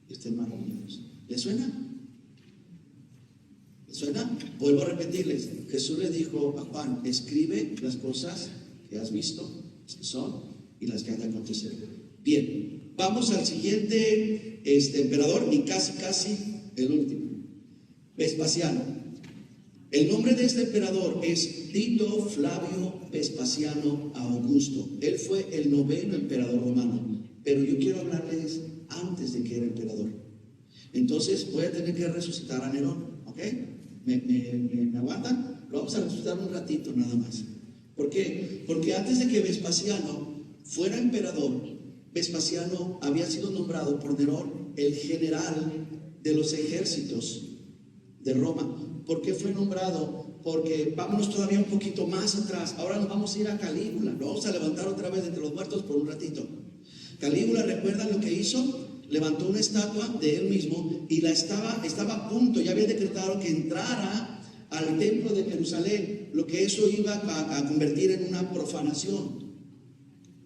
estén maravillados. ¿Les suena? ¿Les suena? Vuelvo a repetirles. Jesús le dijo a Juan: escribe las cosas que has visto, las que son y las que han de acontecer. Bien, vamos al siguiente emperador, y casi el último, Vespasiano. El nombre de este emperador es Tito Flavio Vespasiano Augusto. Él fue el 9º emperador romano, pero yo quiero hablarles antes de que era emperador. Entonces voy a tener que resucitar a Nerón, ¿ok? ¿Me aguantan? Lo vamos a resucitar un ratito nada más. ¿Por qué? Porque antes de que Vespasiano fuera emperador, Vespasiano había sido nombrado por Nerón el general de los ejércitos de Roma. ¿Por qué fue nombrado? Porque vámonos todavía un poquito más atrás. Ahora nos vamos a ir a Calígula. Lo vamos a levantar otra vez de entre los muertos por un ratito. Calígula, ¿recuerdan lo que hizo? Levantó una estatua de él mismo y estaba a punto, ya había decretado que entrara al templo de Jerusalén, lo que eso iba a convertir en una profanación.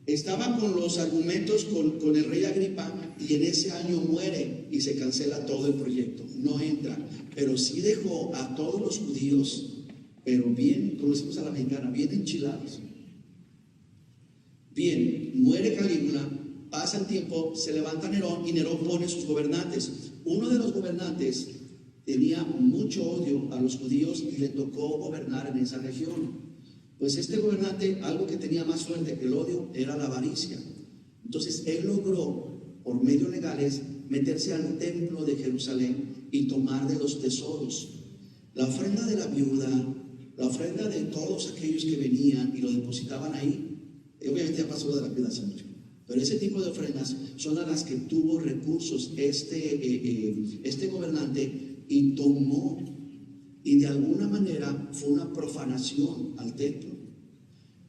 Estaba con los argumentos con el rey Agripa, y en ese año muere y se cancela todo el proyecto, no entra, pero sí dejó a todos los judíos, pero bien, como decimos a la mexicana, bien enchilados. Bien, muere Calígula, pasa el tiempo, se levanta Nerón y Nerón pone sus gobernantes. Uno de los gobernantes tenía mucho odio a los judíos y le tocó gobernar en esa región. Pues este gobernante, algo que tenía más fuerte que el odio era la avaricia. Entonces él logró, por medios legales, meterse al templo de Jerusalén y tomar de los tesoros. La ofrenda de la viuda, la ofrenda de todos aquellos que venían y lo depositaban ahí. Obviamente ya pasó lo de la viuda hace mucho, pero ese tipo de ofrendas son a las que tuvo recursos este gobernante, y tomó, y de alguna manera fue una profanación al templo.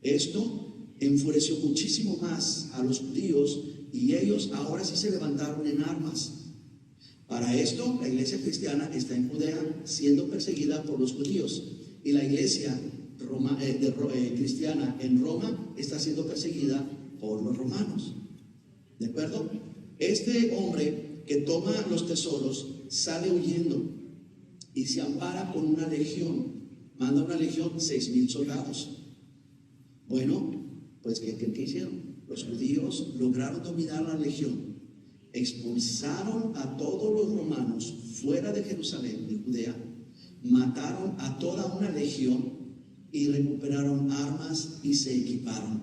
Esto enfureció muchísimo más a los judíos, y ellos ahora sí se levantaron en armas. Para esto, la iglesia cristiana está en Judea siendo perseguida por los judíos, y la iglesia cristiana en Roma está siendo perseguida por los romanos. ¿De acuerdo? Este hombre que toma los tesoros sale huyendo y se ampara con una legión. Manda una legión, 6,000 soldados. Bueno, pues ¿qué hicieron? Los judíos lograron dominar la legión, expulsaron a todos los romanos fuera de Jerusalén, de Judea, mataron a toda una legión y recuperaron armas y se equiparon.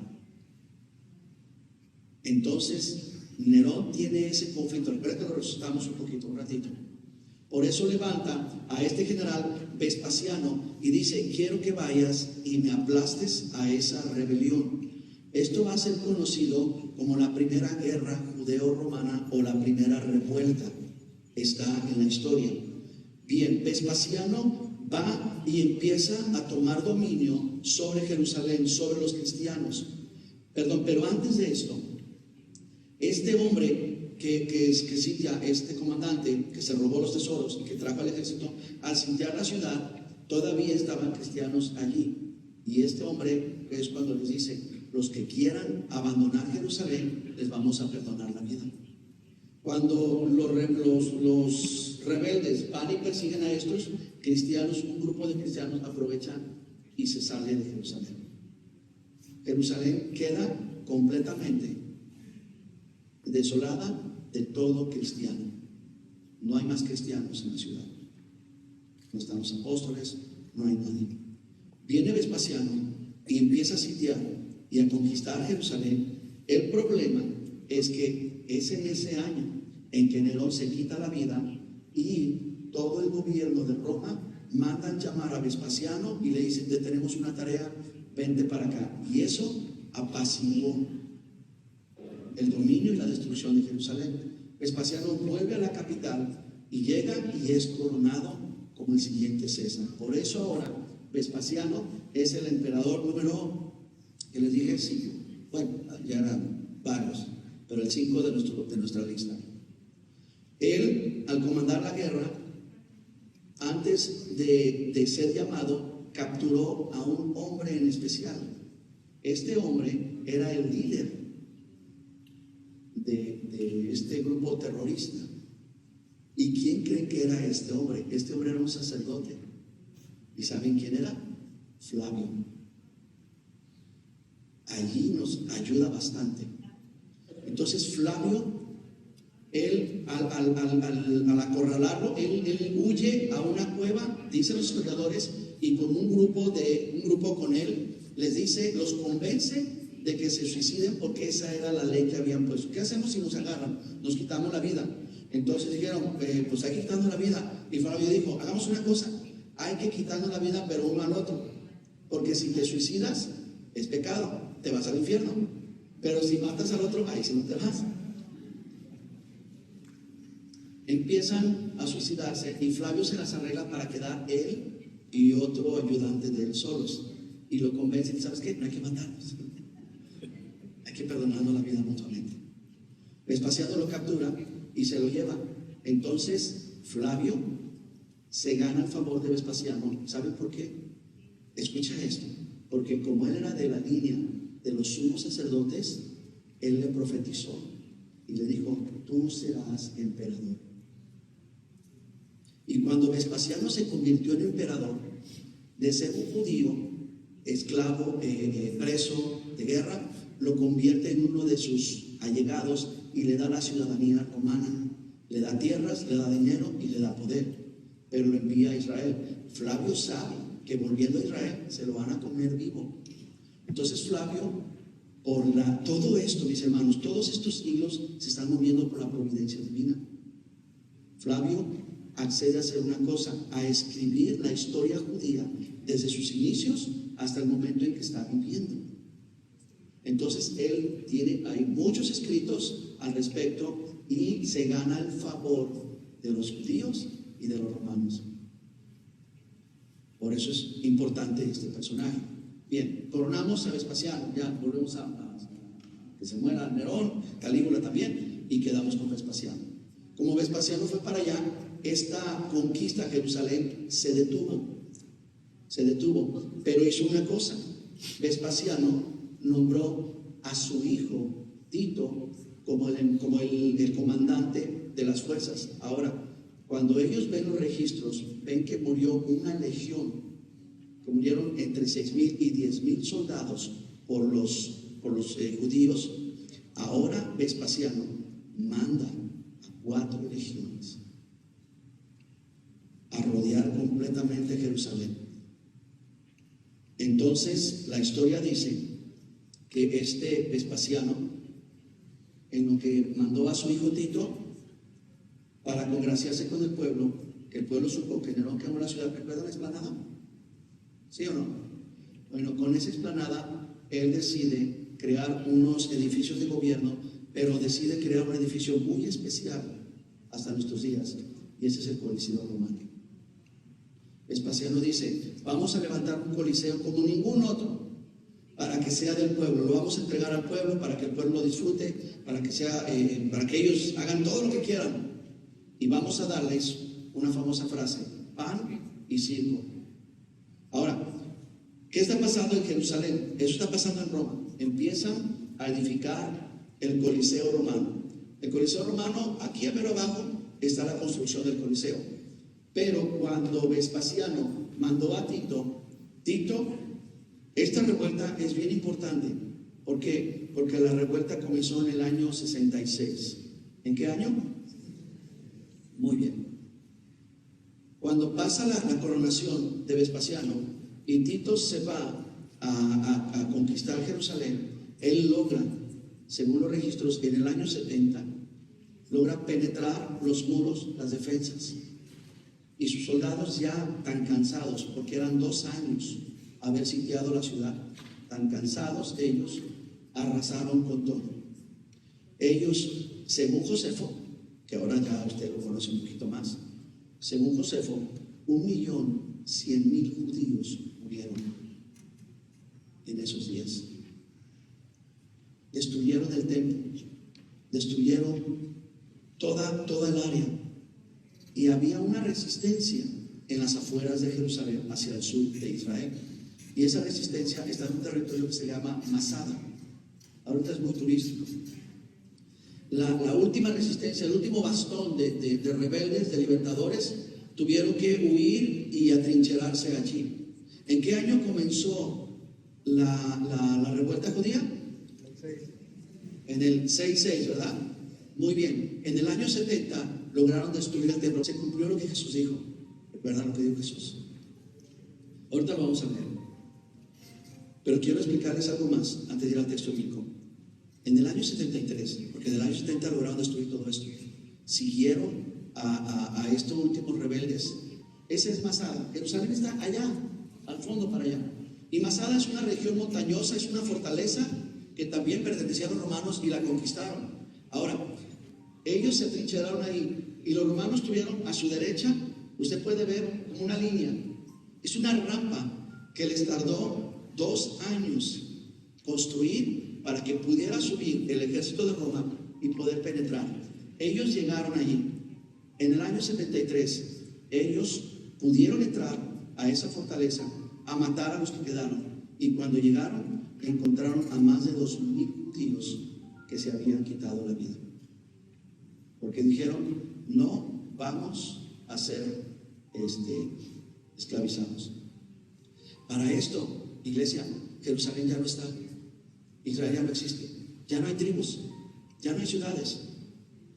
Entonces Nerón tiene ese conflicto. Recuerda que lo resucitamos un ratito. Por eso levanta a este general Vespasiano y dice: quiero que vayas y me aplastes a esa rebelión. Esto va a ser conocido como la primera guerra judeo-romana o la primera revuelta. Está en la historia. Bien, Vespasiano va y empieza a tomar dominio sobre Jerusalén, sobre los cristianos. Pero antes de esto, este hombre que sitia, este comandante que se robó los tesoros y que trajo al ejército, al sitiar la ciudad, todavía estaban cristianos allí. Y este hombre es cuando les dice: los que quieran abandonar Jerusalén, les vamos a perdonar la vida. Cuando los rebeldes van y persiguen a estos cristianos, un grupo de cristianos aprovechan y se sale de Jerusalén. Jerusalén queda completamente desolada de todo cristiano. No hay más cristianos en la ciudad. No están los apóstoles, no hay nadie. Viene Vespasiano y empieza a sitiar y a conquistar Jerusalén. El problema es que es en ese año en que Nerón se quita la vida y todo el gobierno de Roma mandan llamar a Vespasiano y le dicen: te tenemos una tarea, vente para acá. Y eso apaciguó el dominio y la destrucción de Jerusalén. Vespasiano vuelve a la capital y llega y es coronado como el siguiente César. Por eso ahora Vespasiano es el emperador número, que les dije, 5. Bueno, ya eran varios, pero el 5 de nuestra lista. Él, al comandar la guerra, antes de ser llamado, capturó a un hombre en especial. Este hombre era el líder de este grupo terrorista. ¿Y quién cree que era este hombre? Este hombre era un sacerdote. ¿Y saben quién era? Flavio. Allí nos ayuda bastante. Entonces Flavio, él al acorralarlo, él huye a una cueva, dicen los historiadores, y con un grupo con él, les dice, los convence de que se suiciden, porque esa era la ley que habían puesto. ¿Qué hacemos si nos agarran? Nos quitamos la vida. Entonces dijeron, pues hay que quitarnos la vida. Y Flavio dijo, hagamos una cosa, hay que quitarnos la vida, pero uno al otro, porque si te suicidas es pecado, te vas al infierno, pero si matas al otro, ahí sí no te vas. Empiezan a suicidarse y Flavio se las arregla para quedar él y otro ayudante de él solos, y lo convencen. ¿Sabes qué? No hay que matarnos, hay que perdonarnos la vida mutuamente. Vespasiano lo captura y se lo lleva. Entonces Flavio se gana el favor de Vespasiano. ¿Saben por qué? Escucha esto. Porque como él era de la línea de los sumos sacerdotes, él le profetizó y le dijo: tú serás emperador. Y cuando Vespasiano se convirtió en emperador, de ser un judío, esclavo, preso de guerra, lo convierte en uno de sus allegados y le da la ciudadanía romana. Le da tierras, le da dinero y le da poder, pero lo envía a Israel. Flavio sabe que volviendo a Israel se lo van a comer vivo. Entonces Flavio, todo esto, mis hermanos, todos estos hilos se están moviendo por la providencia divina. Flavio accede a hacer una cosa, a escribir la historia judía desde sus inicios hasta el momento en que está viviendo. Entonces hay muchos escritos al respecto y se gana el favor de los judíos y de los romanos. Por eso es importante este personaje. Bien, coronamos a Vespasiano, ya volvemos a que se muera Nerón, Calígula también, y quedamos con Vespasiano. Como Vespasiano fue para allá, esta conquista a Jerusalén se detuvo, pero hizo una cosa. Vespasiano nombró a su hijo Tito como el comandante de las fuerzas. Ahora, cuando ellos ven los registros, ven que murió una legión, que murieron entre 6,000 y 10,000 soldados por los judíos. Ahora Vespasiano manda a 4 legiones a rodear completamente Jerusalén. Entonces la historia dice que este Vespasiano, en lo que mandó a su hijo Tito para congraciarse con el pueblo, que el pueblo supo que Nerón quemó la ciudad. ¿Recuerdan la explanada? ¿Sí o no? Bueno, con esa explanada él decide crear unos edificios de gobierno, pero decide crear un edificio muy especial hasta nuestros días, y ese es el Coliseo Romano. Vespasiano dice: vamos a levantar un coliseo como ningún otro, para que sea del pueblo, lo vamos a entregar al pueblo para que el pueblo lo disfrute, para que ellos hagan todo lo que quieran, y vamos a darles una famosa frase: pan y circo. Ahora, ¿qué está pasando en Jerusalén? Eso está pasando en Roma. Empiezan a edificar el Coliseo Romano. El Coliseo Romano, aquí a ver abajo está la construcción del Coliseo. Pero cuando Vespasiano mandó a Tito, esta revuelta es bien importante. ¿Por qué? Porque la revuelta comenzó en el año 66. ¿En qué año? Muy bien. Cuando pasa la coronación de Vespasiano y Tito se va a conquistar Jerusalén, él logra, según los registros, en el año 70, logra penetrar los muros, las defensas. y sus soldados ya tan cansados, porque eran 2 años haber sitiado la ciudad, tan cansados ellos, arrasaron con todo. Ellos, según Josefo, que ahora ya usted lo conoce un poquito más, según Josefo, 1.100.000 judíos murieron en esos días. Destruyeron el templo, destruyeron toda el área, y había una resistencia en las afueras de Jerusalén, hacia el sur de Israel, y esa resistencia está en un territorio que se llama Masada. Ahorita es muy turístico. La última resistencia, el último bastón de rebeldes, de libertadores, tuvieron que huir y atrincherarse allí. ¿En qué año comenzó la revuelta judía? En el 6-6, ¿verdad? Muy bien. En el año 70 lograron destruir el templo. Se cumplió lo que Jesús dijo. ¿Verdad lo que dijo Jesús? Ahorita lo vamos a leer. Pero quiero explicarles algo más antes de ir al texto bíblico. En el año 73, porque en el año 70 lograron destruir todo esto, siguieron a estos últimos rebeldes. Ese es Masada. Jerusalén está allá, al fondo para allá. Y Masada es una región montañosa, es una fortaleza que también pertenecía a los romanos y la conquistaron. Ahora, ellos se trincheraron ahí y los romanos tuvieron a su derecha, usted puede ver como una línea, es una rampa que les tardó 2 años construir para que pudiera subir el ejército de Roma y poder penetrar. Ellos llegaron allí. En el año 73, ellos pudieron entrar a esa fortaleza, a matar a los que quedaron. Y cuando llegaron, encontraron a más de 2.000 judíos que se habían quitado la vida. Porque dijeron, no vamos a ser esclavizados. Para esto, iglesia, Jerusalén ya no está. Israel ya no existe, ya no hay tribus, ya no hay ciudades,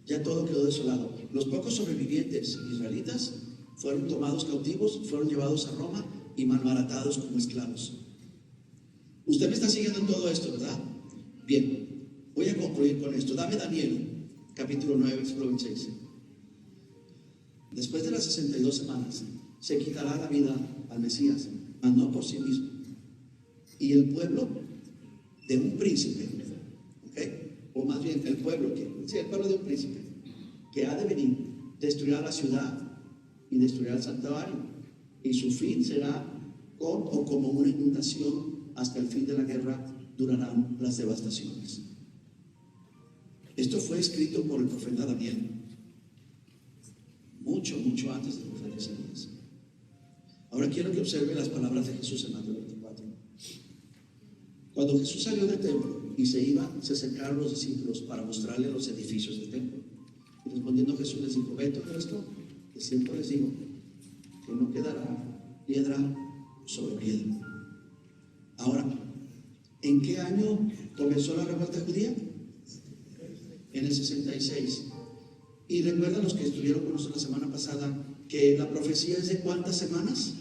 ya todo quedó desolado. Los pocos sobrevivientes israelitas fueron tomados cautivos, fueron llevados a Roma y malbaratados como esclavos. Usted me está siguiendo en todo esto, ¿verdad? Bien, voy a concluir con esto. Dame Daniel, capítulo 9, versículo 26. Después de las 62 semanas, se quitará la vida al Mesías, mas no por sí mismo. Y el pueblo de un príncipe, o más bien el pueblo de un príncipe que ha de venir, destruirá la ciudad y destruirá el santuario, y su fin será con o como una inundación. Hasta el fin de la guerra durarán las devastaciones. Esto fue escrito por el profeta Daniel, mucho antes del profeta Isaías. Ahora quiero que observe las palabras de Jesús en Mateo 24. Cuando Jesús salió del templo y se iba, se acercaron los discípulos para mostrarle los edificios del templo. Y respondiendo Jesús les dijo, ¿ven todo esto? Que siempre les digo que no quedará piedra sobre piedra. Ahora, ¿en qué año comenzó la revuelta judía? En el 66. Y recuerdan los que estuvieron con nosotros la semana pasada que la profecía es de ¿cuántas semanas?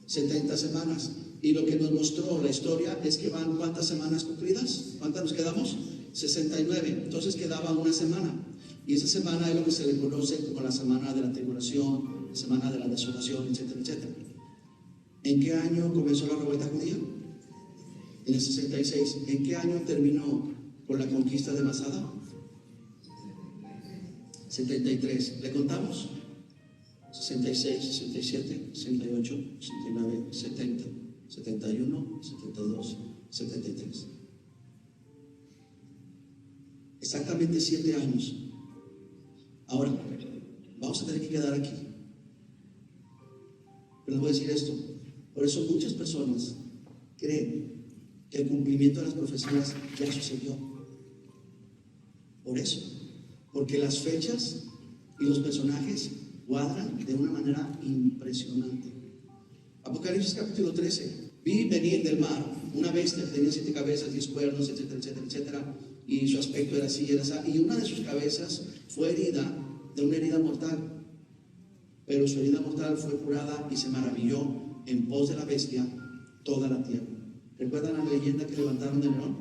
70 semanas. Y lo que nos mostró la historia es que van ¿cuántas semanas cumplidas? ¿Cuántas nos quedamos? 69. Entonces quedaba una semana. Y esa semana es lo que se le conoce como la semana de la tribulación, la semana de la desolación, etcétera, etcétera. ¿En qué año comenzó la revuelta judía? En el 66. ¿En qué año terminó con la conquista de Masada? 73. ¿Le contamos? 66, 67, 68, 69, 70, 71, 72, 73. Exactamente 7 años. Ahora, vamos a tener que quedar aquí. Pero les voy a decir esto. Por eso muchas personas creen que el cumplimiento de las profecías ya sucedió. Por eso. Porque las fechas y los personajes cuadran de una manera impresionante. Apocalipsis capítulo 13. Vi venir del mar una bestia que tenía 7 cabezas, 10 cuernos, etcétera, etcétera, etcétera. Y su aspecto era así, era así. Y una de sus cabezas fue herida de una herida mortal. Pero su herida mortal fue curada y se maravilló en pos de la bestia toda la tierra. ¿Recuerdan la leyenda que levantaron de Nerón?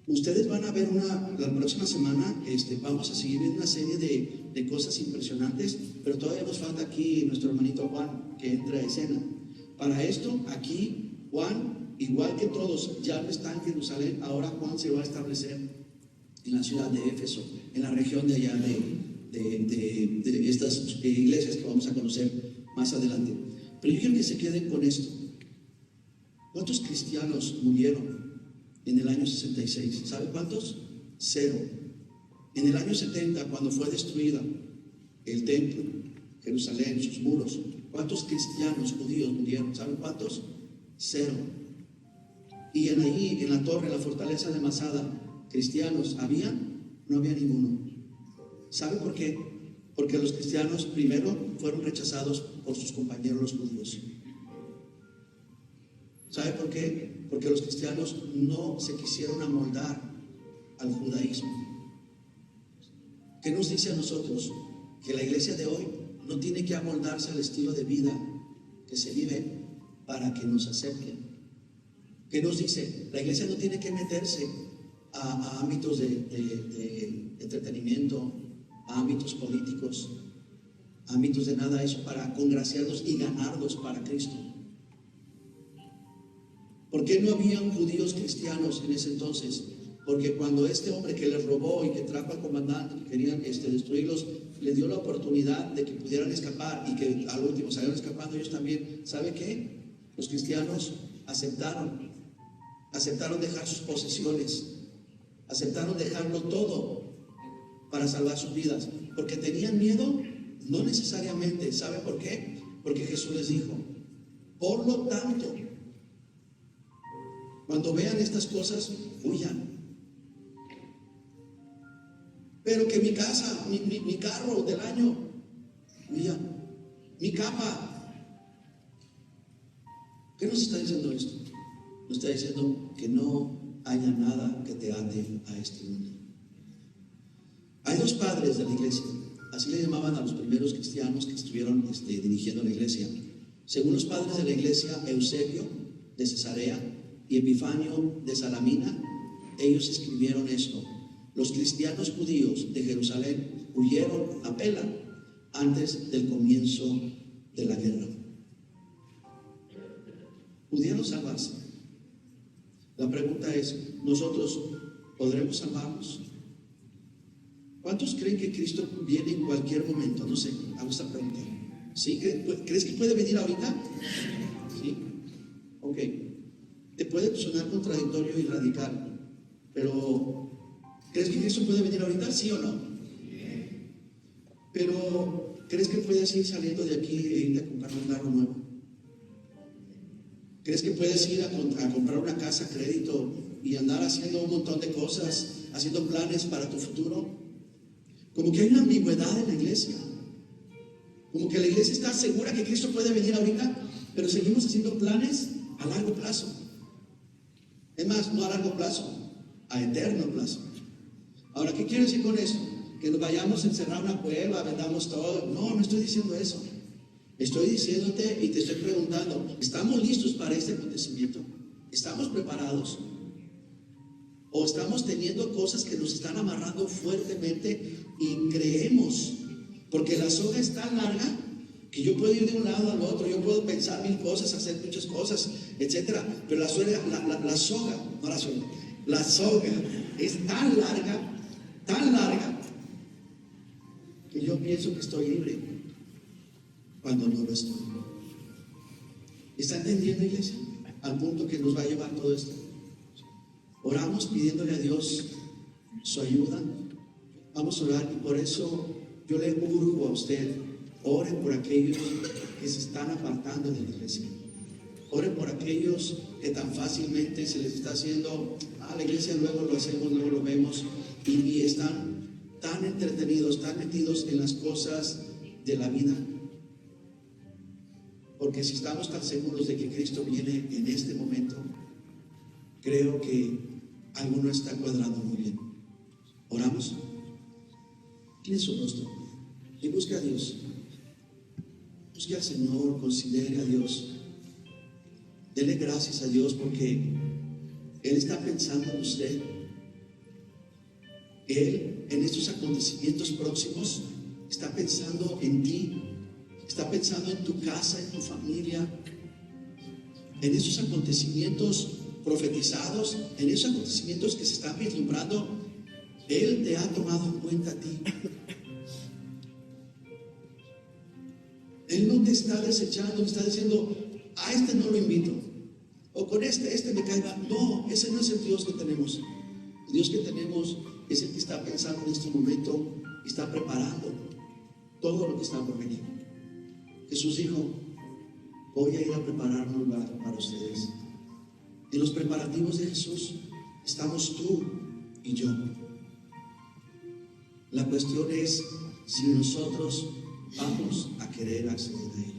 Ustedes van a ver la próxima semana, vamos a seguir viendo una serie de cosas impresionantes, pero todavía nos falta aquí nuestro hermanito Juan, que entra a escena. Para esto, aquí, Juan, igual que todos, ya no está en Jerusalén, ahora Juan se va a establecer en la ciudad de Éfeso, en la región de allá de estas iglesias que vamos a conocer más adelante. Pero yo quiero que se queden con esto. ¿Cuántos cristianos murieron en el año 66? ¿Sabe cuántos? 0. En el año 70, cuando fue destruida el templo, Jerusalén, sus muros, ¿cuántos cristianos judíos murieron? ¿Saben cuántos? 0. Y allí, en la torre, en la fortaleza de Masada, ¿cristianos había? No había ninguno. ¿Sabe por qué? Porque los cristianos primero fueron rechazados por sus compañeros los judíos. ¿Sabe por qué? Porque los cristianos no se quisieron amoldar al judaísmo. ¿Qué nos dice a nosotros? Que la iglesia de hoy no tiene que amoldarse al estilo de vida que se vive para que nos acepten. ¿Qué nos dice? La iglesia no tiene que meterse a ámbitos de entretenimiento, a ámbitos políticos, a ámbitos de nada de eso, para congraciarnos y ganarnos para Cristo. ¿Por qué no habían judíos cristianos en ese entonces? Porque cuando este hombre que les robó y que trajo al comandante, que querían destruirlos, les dio la oportunidad de que pudieran escapar y que al último salieron escapando ellos también. ¿Sabe qué? Los cristianos aceptaron dejar sus posesiones, aceptaron dejarlo todo para salvar sus vidas, porque tenían miedo. No necesariamente. ¿Sabe por qué? Porque Jesús les dijo: por lo tanto, cuando vean estas cosas, huyan. Pero que mi casa, mi carro del año, huyan. Mi capa. ¿Qué nos está diciendo esto? Nos está diciendo que no haya nada que te ate a este mundo. Hay dos padres de la iglesia, así le llamaban a los primeros cristianos que estuvieron dirigiendo la iglesia. Según los padres de la iglesia, Eusebio de Cesarea y Epifanio de Salamina, ellos escribieron esto: los cristianos judíos de Jerusalén huyeron a Pela antes del comienzo de la guerra. ¿Pudieron salvarse? La pregunta es: ¿nosotros podremos salvarnos? ¿Cuántos creen que Cristo viene en cualquier momento? No sé, hago esta pregunta. ¿Sí? ¿Crees que puede venir ahorita? ¿Sí? Ok. Te puede sonar contradictorio y radical, pero ¿crees que Cristo puede venir ahorita? ¿Sí o no? Pero ¿crees que puedes ir saliendo de aquí e irte a comprar un carro nuevo? ¿Crees que puedes ir a comprar una casa a crédito y andar haciendo un montón de cosas, haciendo planes para tu futuro? Como que hay una ambigüedad en la iglesia. Como que la iglesia está segura que Cristo puede venir ahorita, pero seguimos haciendo planes a largo plazo. Es más, no a largo plazo, a eterno plazo. Ahora, ¿qué quiero decir con eso? Que nos vayamos a encerrar una cueva, vendamos todo. No, no estoy diciendo eso. Estoy diciéndote y te estoy preguntando: ¿estamos listos para este acontecimiento? ¿Estamos preparados? ¿O estamos teniendo cosas que nos están amarrando fuertemente y creemos? Porque la soga es tan larga que yo puedo ir de un lado al otro, yo puedo pensar mil cosas, hacer muchas cosas, etcétera. Pero la soga es tan larga, que yo pienso que estoy libre cuando no lo estoy. ¿Está entendiendo, iglesia? Al punto que nos va a llevar todo esto. Oramos pidiéndole a Dios su ayuda. Vamos a orar, y por eso yo le urjo a usted: oren por aquellos que se están apartando de la iglesia. Oren por aquellos que tan fácilmente se les está haciendo: la iglesia luego lo hacemos, luego lo vemos, y están tan entretenidos, tan metidos en las cosas de la vida. Porque si estamos tan seguros de que Cristo viene en este momento, creo que algo no está cuadrando muy bien. ¿Oramos? Tiene su rostro y busque a Dios. Busque al Señor, considere a Dios. Dele gracias a Dios porque Él está pensando en usted. Él en estos acontecimientos próximos está pensando en ti, está pensando en tu casa, en tu familia, en esos acontecimientos profetizados, en esos acontecimientos que se están vislumbrando. Él te ha tomado en cuenta a ti. Él no te está desechando, no está diciendo, a este no lo invito, o con este me caiga. No, ese no es el Dios que tenemos. El Dios que tenemos es el que está pensando en este momento y está preparando todo lo que está por venir. Jesús dijo, voy a ir a preparar un lugar para ustedes. En los preparativos de Jesús estamos tú y yo. La cuestión es si nosotros vamos a querer acceder a Él.